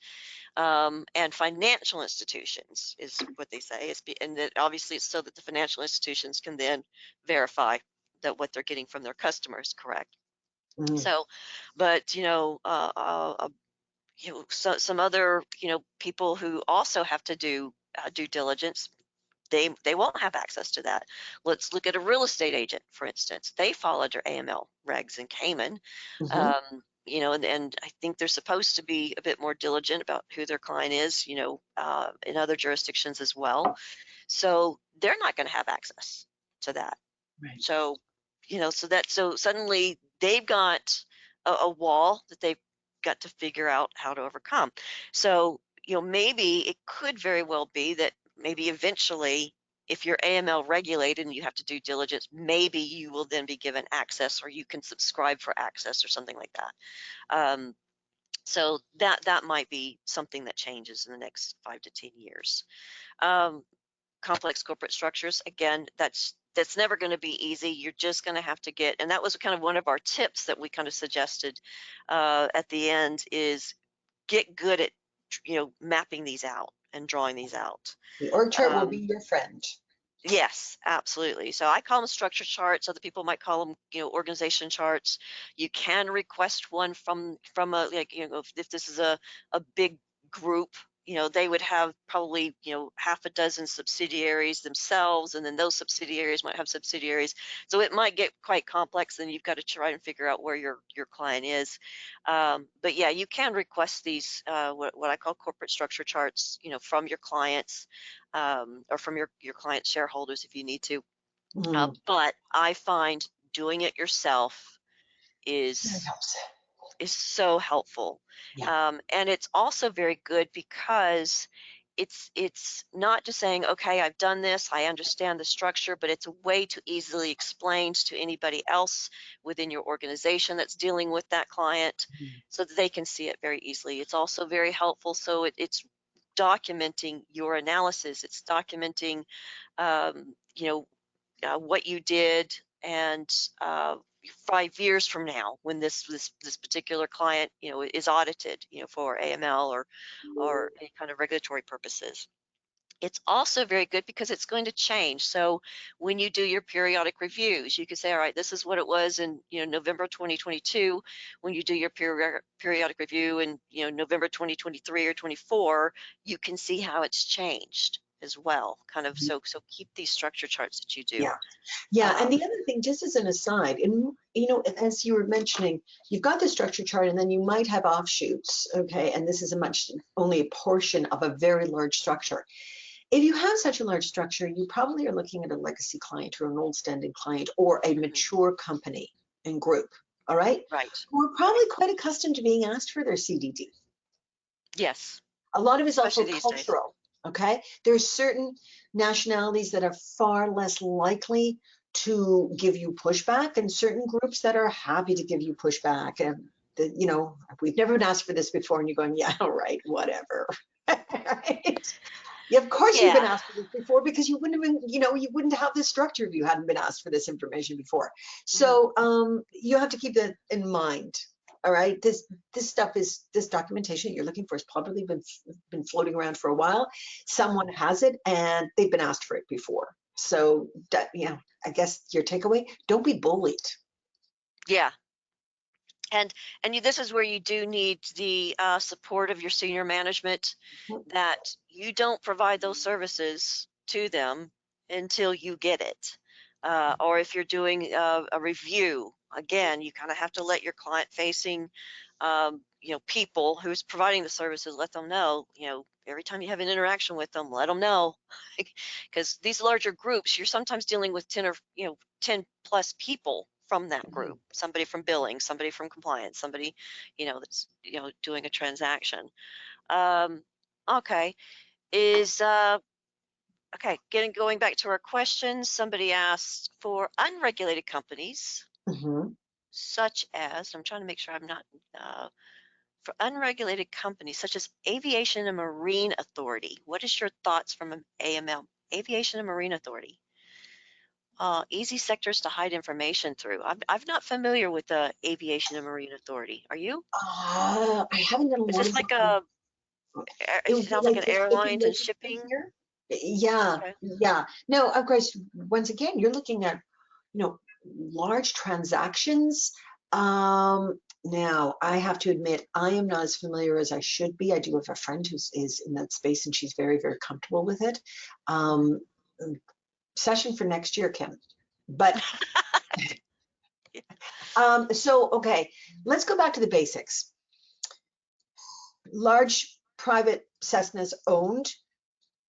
and financial institutions is what they say. And that obviously it's so that the financial institutions can then verify that what they're getting from their customers is correct. Mhm. So, but some other people who also have to do due diligence, they won't have access to that. Let's look at a real estate agent, for instance. They fall under AML regs in Cayman, Mhm. and I think they're supposed to be a bit more diligent about who their client is, in other jurisdictions as well. So they're not going to have access to that. Right. So, so suddenly they've got a wall that they've got to figure out how to overcome. So, maybe it could very well be that maybe eventually if you're AML regulated and you have to do diligence, maybe you will then be given access, or you can subscribe for access or something like that. So that might be something that changes in the next 5 to 10 years. Complex corporate structures, again, that's never going to be easy. You're just going to have to get, and that was kind of one of our tips that we kind of suggested at the end, is get good at mapping these out and drawing these out. The org chart will be your friend. Yes, absolutely. So I call them structure charts. Other people might call them, organization charts. You can request one from a, like, if this is a big group, they would have probably, half a dozen subsidiaries themselves, and then those subsidiaries might have subsidiaries. So it might get quite complex, and you've got to try and figure out where your client is. But yeah, you can request these, what I call corporate structure charts, from your clients. Or from your client shareholders if you need to. But I find doing it yourself That is helps. so helpful. Yeah. And it's also very good because it's not just saying, okay, I've done this, I understand the structure, but it's a way to easily explain to anybody else within your organization that's dealing with that client, so that they can see it very easily. It's also very helpful, so it's documenting your analysis. It's documenting, what you did, and 5 years from now, when this particular client, is audited, for AML or any kind of regulatory purposes. It's also very good because it's going to change. So when you do your periodic reviews, you can say, all right, this is what it was in November 2022. When you do your periodic review in November 2023 or 24, you can see how it's changed as well. Kind of, so keep these structure charts that you do. Yeah. Yeah. And the other thing, just as an aside, and as you were mentioning, you've got the structure chart and then you might have offshoots. Okay. And this is only a portion of a very large structure. If you have such a large structure, you probably are looking at a legacy client or an old standing client or a mature company and group. All right. Right. Who are probably quite accustomed to being asked for their CDD. Yes. A lot of it's Especially also these days. cultural. Okay. There are certain nationalities that are far less likely to give you pushback, and certain groups that are happy to give you pushback. And we've never been asked for this before, and you're going, yeah, all right, whatever. Right? Yeah, of course you've been Yeah. asked for this before, because you wouldn't have been, you wouldn't have this structure if you hadn't been asked for this information before. So you have to keep that in mind. All right, this documentation you're looking for has probably been floating around for a while. Someone has it and they've been asked for it before. So I guess your takeaway: don't be bullied. Yeah. And this is where you do need the support of your senior management, that you don't provide those services to them until you get it. Or if you're doing a review, again, you kind of have to let your client-facing, people who's providing the services, let them know, every time you have an interaction with them, let them know. Because these larger groups, you're sometimes dealing with 10 or 10 plus people from that group, somebody from billing, somebody from compliance, somebody that's doing a transaction. Okay, is okay, going back to our questions, somebody asked for unregulated companies, such as, I'm trying to make sure I'm not, for unregulated companies such as Aviation and Marine Authority, what is your thoughts from an AML? Aviation and Marine Authority. Easy sectors to hide information through. I'm not familiar with the Aviation and Marine Authority. Are you? I haven't done a Is lot this of like work. It it would be sounds like like an the shipping airlines and industry shipping? here. Yeah, Okay. yeah. No, of course, once again, you're looking at, large transactions. Now, I have to admit, I am not as familiar as I should be. I do have a friend who is in that space, and she's very, very comfortable with it. Um, Session for next year, Kim. But okay, let's go back to the basics. Large private Cessnas owned,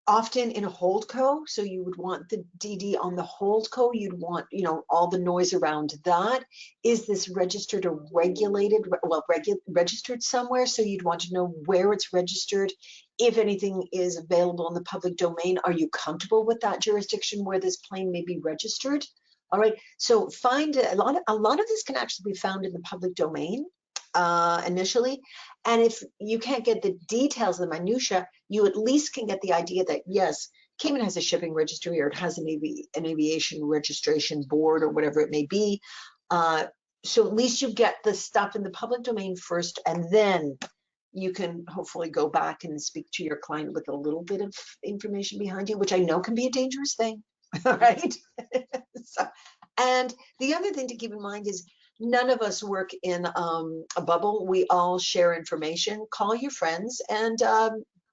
often in a holdco. So you would want the DD on the holdco. You'd want, all the noise around that. Is this registered or regulated? Well, registered somewhere. So you'd want to know where it's registered if anything is available in the public domain, are you comfortable with that jurisdiction where this plane may be registered? All right, so find a lot of this can actually be found in the public domain initially, and if you can't get the details, the minutia, you at least can get the idea that yes, Cayman has a shipping registry, or it has an aviation registration board, or whatever it may be. Uh, so at least you get the stuff in the public domain first, and then you can hopefully go back and speak to your client with a little bit of information behind you, which I know can be a dangerous thing, right? So, and the other thing to keep in mind is none of us work in a bubble. We all share information. Call your friends, and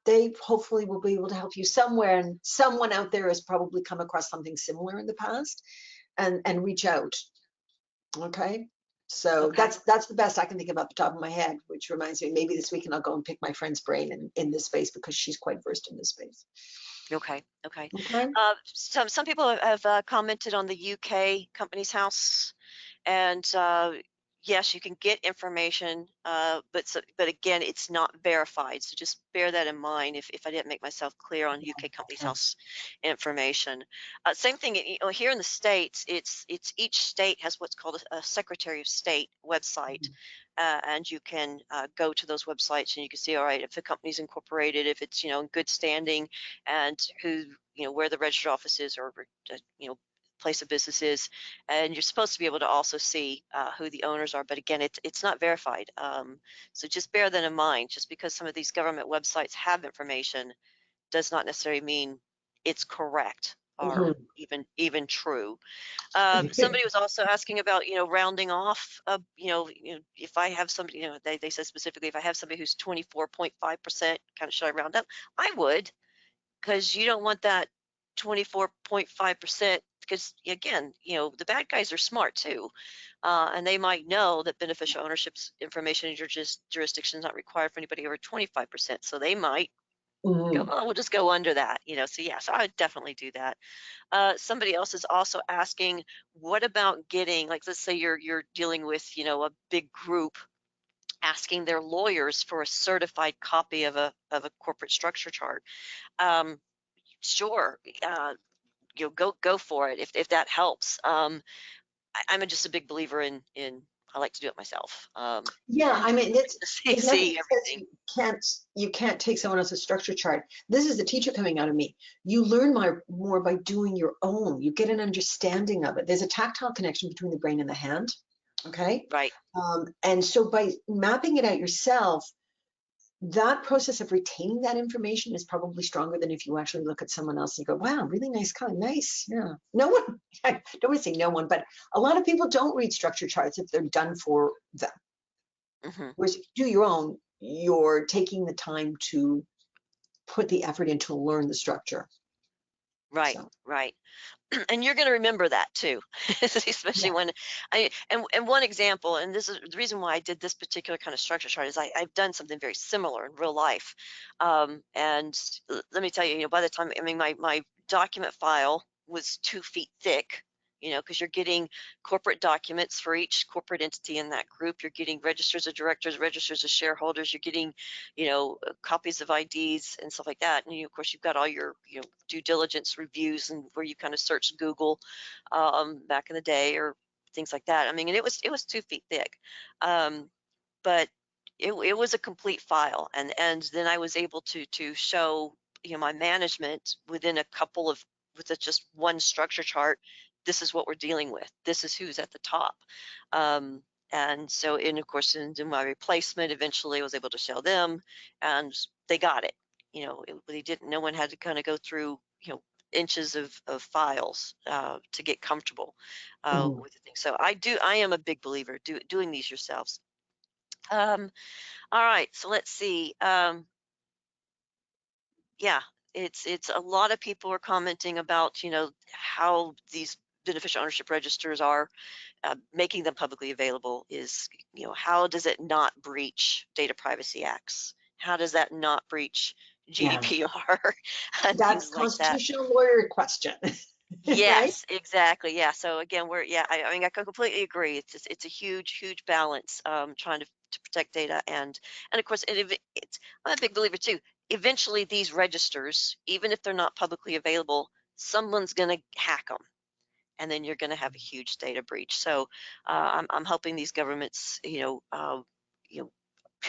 they hopefully will be able to help you somewhere. And someone out there has probably come across something similar in the past, and reach out. Okay. So Okay. that's the best I can think of off the top of my head, which reminds me, maybe this weekend I'll go and pick my friend's brain in this space, because she's quite versed in this space. Okay. Okay. Okay. Some people have commented on the UK Company's House. And yes, you can get information, but again, it's not verified. So just bear that in mind if I didn't make myself clear on UK Companies Yeah. House information. Same thing, here in the States, it's each state has what's called a Secretary of State website. And you can go to those websites and you can see, all right, if the company's incorporated, if it's, in good standing, and who, where the registered office is, or, place of business is, and you're supposed to be able to also see who the owners are. But again, it's not verified. So just bear that in mind. Just because some of these government websites have information does not necessarily mean it's correct or Mhm. even true. Somebody was also asking about, rounding off. If I have somebody, they said specifically, if I have somebody who's 24.5%, kind of should I round up? I would, because you don't want that 24.5%, because again, the bad guys are smart too. And they might know that beneficial ownership information in your jurisdiction is not required for anybody over 25%. So they might go, Mhm. oh, we'll just go under that, so yeah, so I would definitely do that. Somebody else is also asking, what about getting, like, let's say you're dealing with, a big group, asking their lawyers for a certified copy of a corporate structure chart. Um, sure, go for it if that helps. I'm just a big believer in I like to do it myself, Yeah, and I mean, like it's to there's nothing see that says everything. you can't take someone else's structure chart. This is the teacher coming out of me. You learn more by doing your own. You get an understanding of it. There's a tactile connection between the brain and the hand. Okay. Right. And so by mapping it out yourself, that process of retaining that information is probably stronger than if you actually look at someone else and you go, wow, really nice color, nice. Yeah. No one, I don't want to say no one, but a lot of people don't read structure charts if they're done for them. Hmm. Whereas if you do your own, you're taking the time to put the effort in to learn the structure. Right. So Right. And you're going to remember that too, yeah, especially when and one example, and this is the reason why I did this particular kind of structure chart, is I've done something very similar in real life. And let me tell you, by the time, I mean, my document file was 2 feet thick, because you're getting corporate documents for each corporate entity in that group. You're getting registers of directors, registers of shareholders. You're getting, copies of IDs and stuff like that. And of course, you've got all your, due diligence reviews, and where you kind of search Google back in the day, or things like that. I mean, and it was 2 feet thick, um, but it was a complete file, and then I was able to show, my management within a couple of, with just one structure chart. This is what we're dealing with. This is who's at the top. Um, and so, and of course, in my replacement, eventually I was able to show them, and they got it. They didn't. No one had to kind of go through, inches of files to get comfortable mhm. with the thing. So I am a big believer doing these yourselves. Um, all right, so let's see. Yeah, it's a lot of people are commenting about, how these beneficial ownership registers are, making them publicly available is, how does it not breach data privacy acts? How does that not breach Yeah, GDPR and that's things like that? constitutional lawyer question, right? Yes, exactly. Yeah. So again, yeah, I mean, I can completely agree. It's a huge balance, trying to protect data, and of course, I'm a big believer too. eventually these registers, even if they're not publicly available, someone's going to hack them, and then you're going to have a huge data breach. So I'm hoping these governments, you know,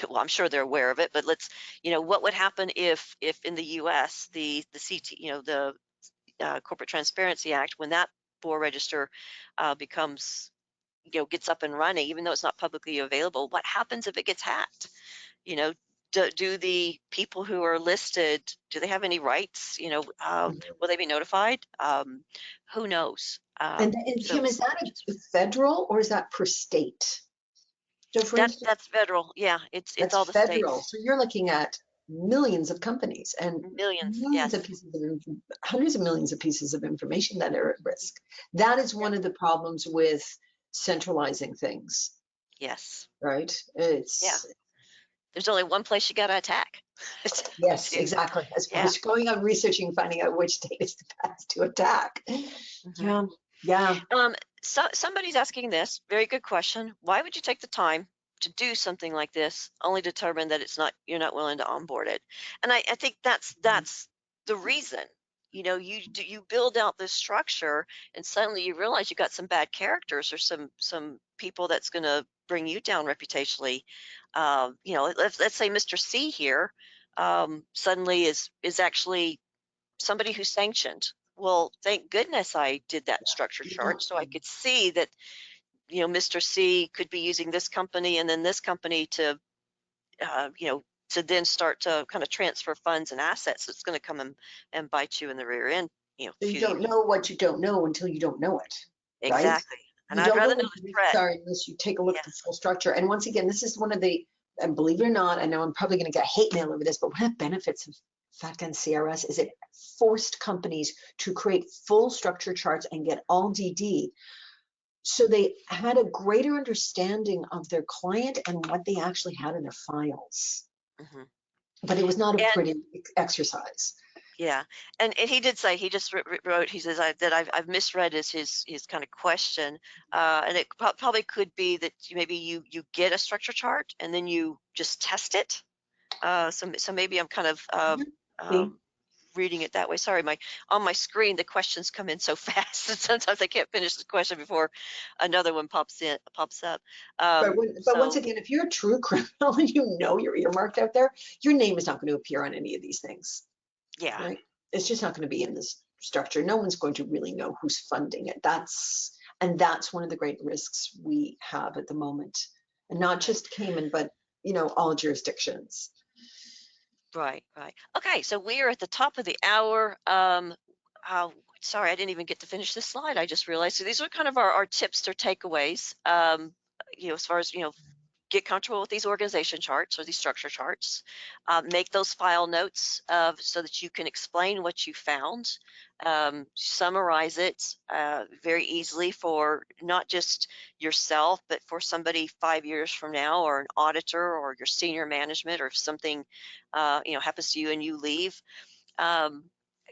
well, I'm sure they're aware of it, but let's, what would happen if in the U.S. the CT, the Corporate Transparency Act, when that Boer register becomes, gets up and running, even though it's not publicly available, what happens if it gets hacked? You know, do the people who are listed, do they have any rights? Mhm. Will they be notified? Who knows? And So Kim, is that a federal or is that per state? So for instance, that's federal. Yeah, it's that's all the federal. states. So you're looking at millions of companies and Millions. millions of Yes. pieces hundreds of millions of pieces of information that are at risk. That is Yeah. one of the problems with centralizing things, Yes. right? Yeah. It's There's only one place you got to attack. yes, to exactly. As Yeah. opposed to going out researching, finding out which state is the best to attack. hmm Yeah, yeah. So somebody's asking this very good question. Why would you take the time to do something like this, only determine that you're not willing to onboard it? And I think that's the reason. You build out this structure, and suddenly you realize you got some bad characters or some people that's going to bring you down reputationally. Let's say Mr. C here suddenly is actually somebody who's sanctioned. Well, thank goodness I did that structure chart so I Exactly. could see that, Mr. C could be using this company and then this company uh, you know, to then start to kind of transfer funds and assets. It's going to come and bite you in the rear end, So you few don't know what you don't know until you don't know it, right? exactly. And You I'd don't know rather know what the the risks threat. are unless you take a look at the Yes. full structure. And once again, this is one of the, and believe it or not, I know I'm probably going to get hate mail over this, but one of the benefits of FATCA CRS is it forced companies to create full structure charts and get all DD. So they had a greater understanding of their client and what they actually had in their files. hmm But it was not a And pretty exercise. yeah, and he did say he just wrote. He says that I've misread his kind of question, and it probably could be that maybe you get a structure chart and then you just test it. So maybe I'm kind of Mhm. See? um, reading it that way. Sorry, on my screen the questions come in so fast that sometimes I can't finish the question before another one pops up. But once So again, if you're a true criminal and you know you're earmarked out there, your name is not going to appear on any of these things, yeah, right? It's just not going to be in this structure. No one's going to really know who's funding it. That's one of the great risks we have at the moment. And not right. just Cayman, but all jurisdictions. Right. Okay, so we are at the top of the hour. Uh, Sorry, I didn't even get to finish this slide. I just realized. So these are kind of our tips or takeaways. As far as get comfortable with these organization charts or these structure charts. Make those file notes so that you can explain what you found. Summarize it very easily for not just yourself, but for somebody 5 years from now, or an auditor, or your senior management, or if something happens to you and you leave. Um,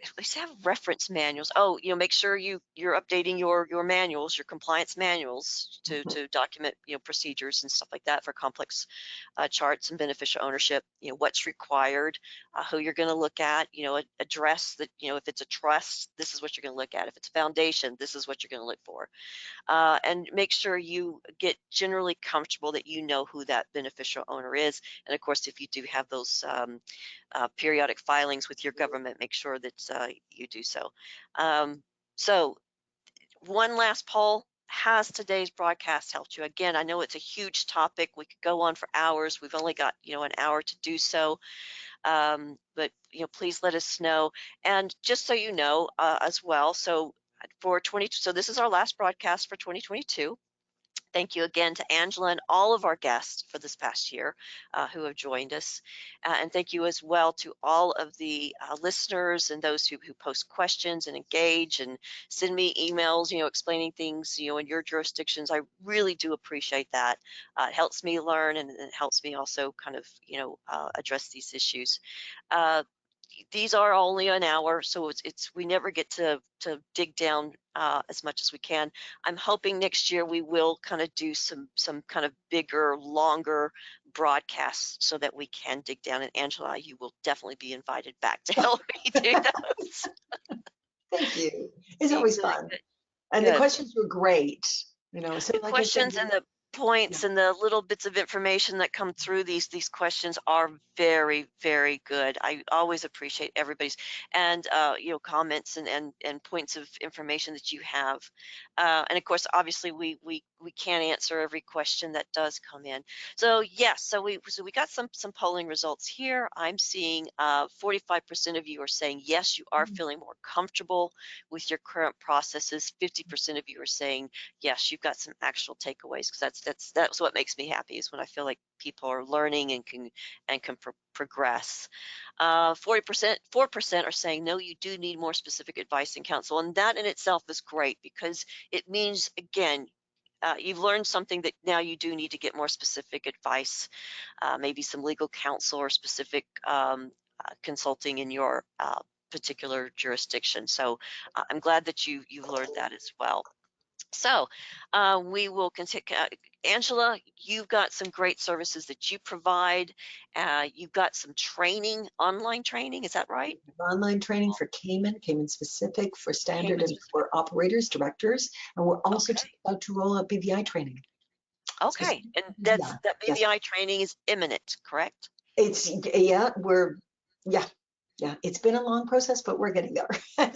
at least have reference manuals. Oh, make sure you're updating your manuals, your compliance manuals Mhm. to document procedures and stuff like that for complex charts and beneficial ownership. What's required, who you're going to look at. Address that. If it's a trust, this is what you're going to look at. If it's a foundation, this is what you're going to look for. And make sure you get generally comfortable that you know who that beneficial owner is. And of course, if you do have those periodic filings with your government, make sure that you do so. So one last poll. Has today's broadcast helped you? Again, I know it's a huge topic. We could go on for hours. We've only got, an hour to do so. But, please let us know. And just so you know as well, so so this is our last broadcast for 2022. Thank you again to Angela and all of our guests for this past year who have joined us. And thank you as well to all of the listeners and those who post questions and engage and send me emails, explaining things, in your jurisdictions. I really do appreciate that. It helps me learn, and it helps me also kind of, address these issues. Uh, these are only an hour, so it's we never get to dig down as much as we can. I'm hoping next year we will kind of do some kind of bigger, longer broadcasts so that we can dig down. And Angela, you will definitely be invited back to help me do those. Thank you. It's Be always good, fun. good, And the good. questions were great. So The like I said, questions and the points yeah. and the little bits of information that come through these questions are very, very good. I always appreciate everybody's and comments and points of information that you have. And of course, obviously, we can't answer every question that does come in. So yes, so we got some polling results here. I'm seeing 45% of you are saying yes, you are feeling more comfortable with your current processes. 50% of you are saying yes, you've got some actual takeaways, because that's what makes me happy, is when I feel like people are learning and can progress. 40%, 4% are saying no, you do need more specific advice and counsel, and that in itself is great, because it means, again, you've learned something that now you do need to get more specific advice, maybe some legal counsel or specific consulting in your particular jurisdiction. So I'm glad that you've learned that as well. So we will continue. Angela, you've got some great services that you provide. You've got some training, online training. Is that right? Online training for Cayman specific, for standard Cayman and specific. for operators, directors. And we're also Okay. about to roll out BVI training. Okay. Specific And BVI. that Yes. BVI training is imminent, correct? Yeah, it's been a long process, but we're getting there.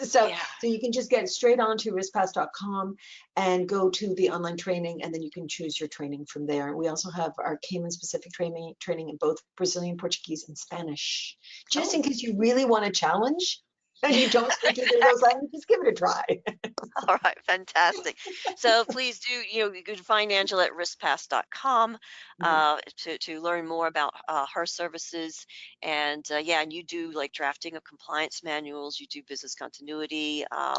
So, Yeah. so you can just get straight onto riskpass.com and go to the online training, and then you can choose your training from there. We also have our Cayman specific training in both Brazilian, Portuguese, and Spanish, just in Oh, case you really want a challenge and yeah. you don't speak either of those languages, give it a try. All right, fantastic. So please do, you can find Angela at riskpass.com Mhm. to learn more about her services. And yeah, and you do like drafting of compliance manuals, you do business continuity, Yeah.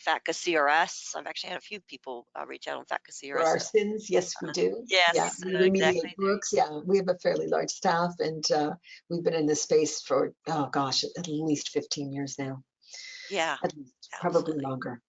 FATCA CRS. I've actually had a few people reach out on FATCA For CRS. our sins, yes, we do. Yeah, Yes, we exactly. remediate books. Yeah, we have a fairly large staff, and we've been in this space for, oh gosh, at least 15 years now, Yeah, at least, probably absolutely. longer.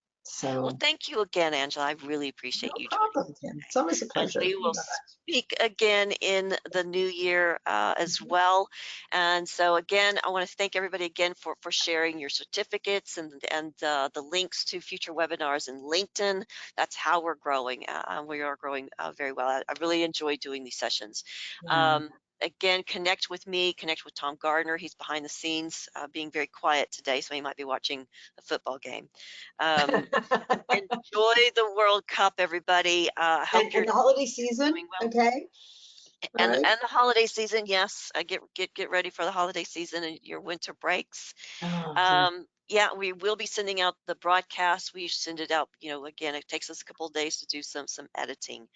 Well, So, thank you again, Angela. I really appreciate no you joining problem, Kim. It's always a and pleasure. we You will know speak again in the new year as that. well. And so again, I want to thank everybody again for sharing your certificates and the links to future webinars in LinkedIn. That's how we're growing. We are growing very well. I really enjoy doing these sessions. Yeah. Um, Again, connect with me, connect with Tom Gardner. He's behind the scenes, being very quiet today, so he might be watching a football game. Um, Enjoy the World Cup, everybody. I hope And you're the holiday season, doing well. okay? All right. And the holiday season, yes, get ready for the holiday season and your winter breaks. Oh, geez. Yeah, we will be sending out the broadcast. We send it out, again, it takes us a couple of days to do some editing.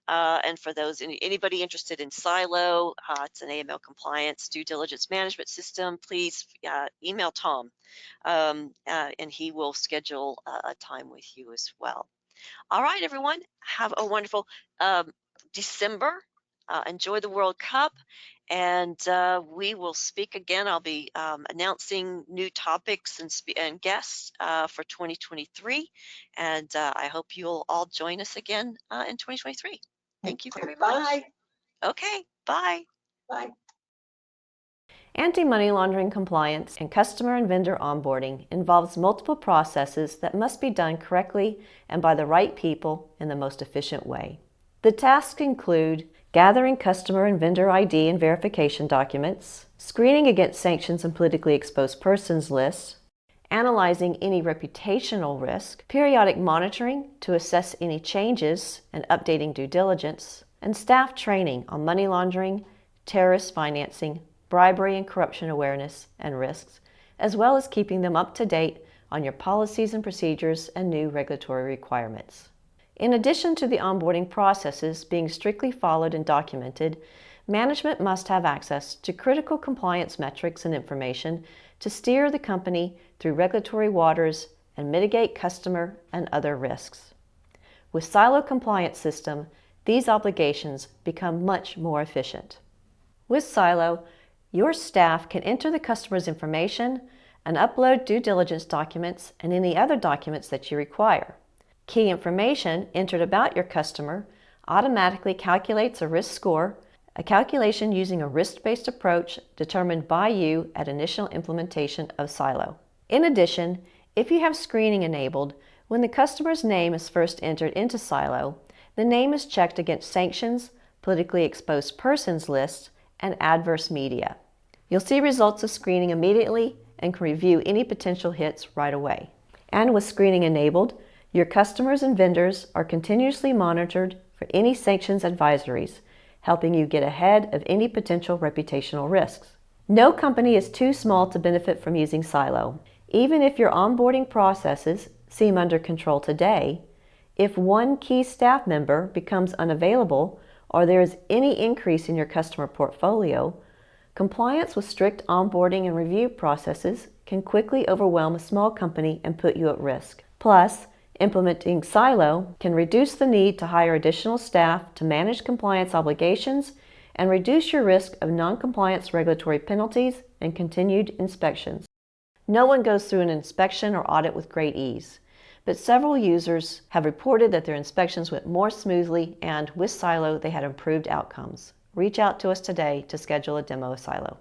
And for those anybody interested in Silo, it's an AML compliance due diligence management system. Please email Tom, and he will schedule a time with you as well. All right, everyone, have a wonderful December. Enjoy the World Cup, and we will speak again. I'll be announcing new topics and guests for 2023, and I hope you'll all join us again in 2023. Thank you very much. Bye. Okay, bye. Bye. Anti-money laundering compliance and customer and vendor onboarding involves multiple processes that must be done correctly and by the right people in the most efficient way. The tasks include gathering customer and vendor ID and verification documents, screening against sanctions and politically exposed persons lists, analyzing any reputational risk, periodic monitoring to assess any changes and updating due diligence, and staff training on money laundering, terrorist financing, bribery and corruption awareness and risks, as well as keeping them up to date on your policies and procedures and new regulatory requirements. In addition to the onboarding processes being strictly followed and documented, management must have access to critical compliance metrics and information to steer the company through regulatory waters and mitigate customer and other risks. With Silo Compliance System, these obligations become much more efficient. With Silo, your staff can enter the customer's information and upload due diligence documents and any other documents that you require. Key information entered about your customer automatically calculates a risk score a calculation using a risk-based approach determined by you at initial implementation of Silo. In addition, if you have screening enabled, when the customer's name is first entered into Silo, the name is checked against sanctions, politically exposed persons lists, and adverse media. You'll see results of screening immediately and can review any potential hits right away. And with screening enabled, your customers and vendors are continuously monitored for any sanctions advisories, helping you get ahead of any potential reputational risks. No company is too small to benefit from using Silo. Even if your onboarding processes seem under control today, if one key staff member becomes unavailable or there is any increase in your customer portfolio, compliance with strict onboarding and review processes can quickly overwhelm a small company and put you at risk. Plus, implementing Silo can reduce the need to hire additional staff to manage compliance obligations and reduce your risk of non-compliance regulatory penalties and continued inspections. No one goes through an inspection or audit with great ease, but several users have reported that their inspections went more smoothly and with Silo they had improved outcomes. Reach out to us today to schedule a demo of Silo.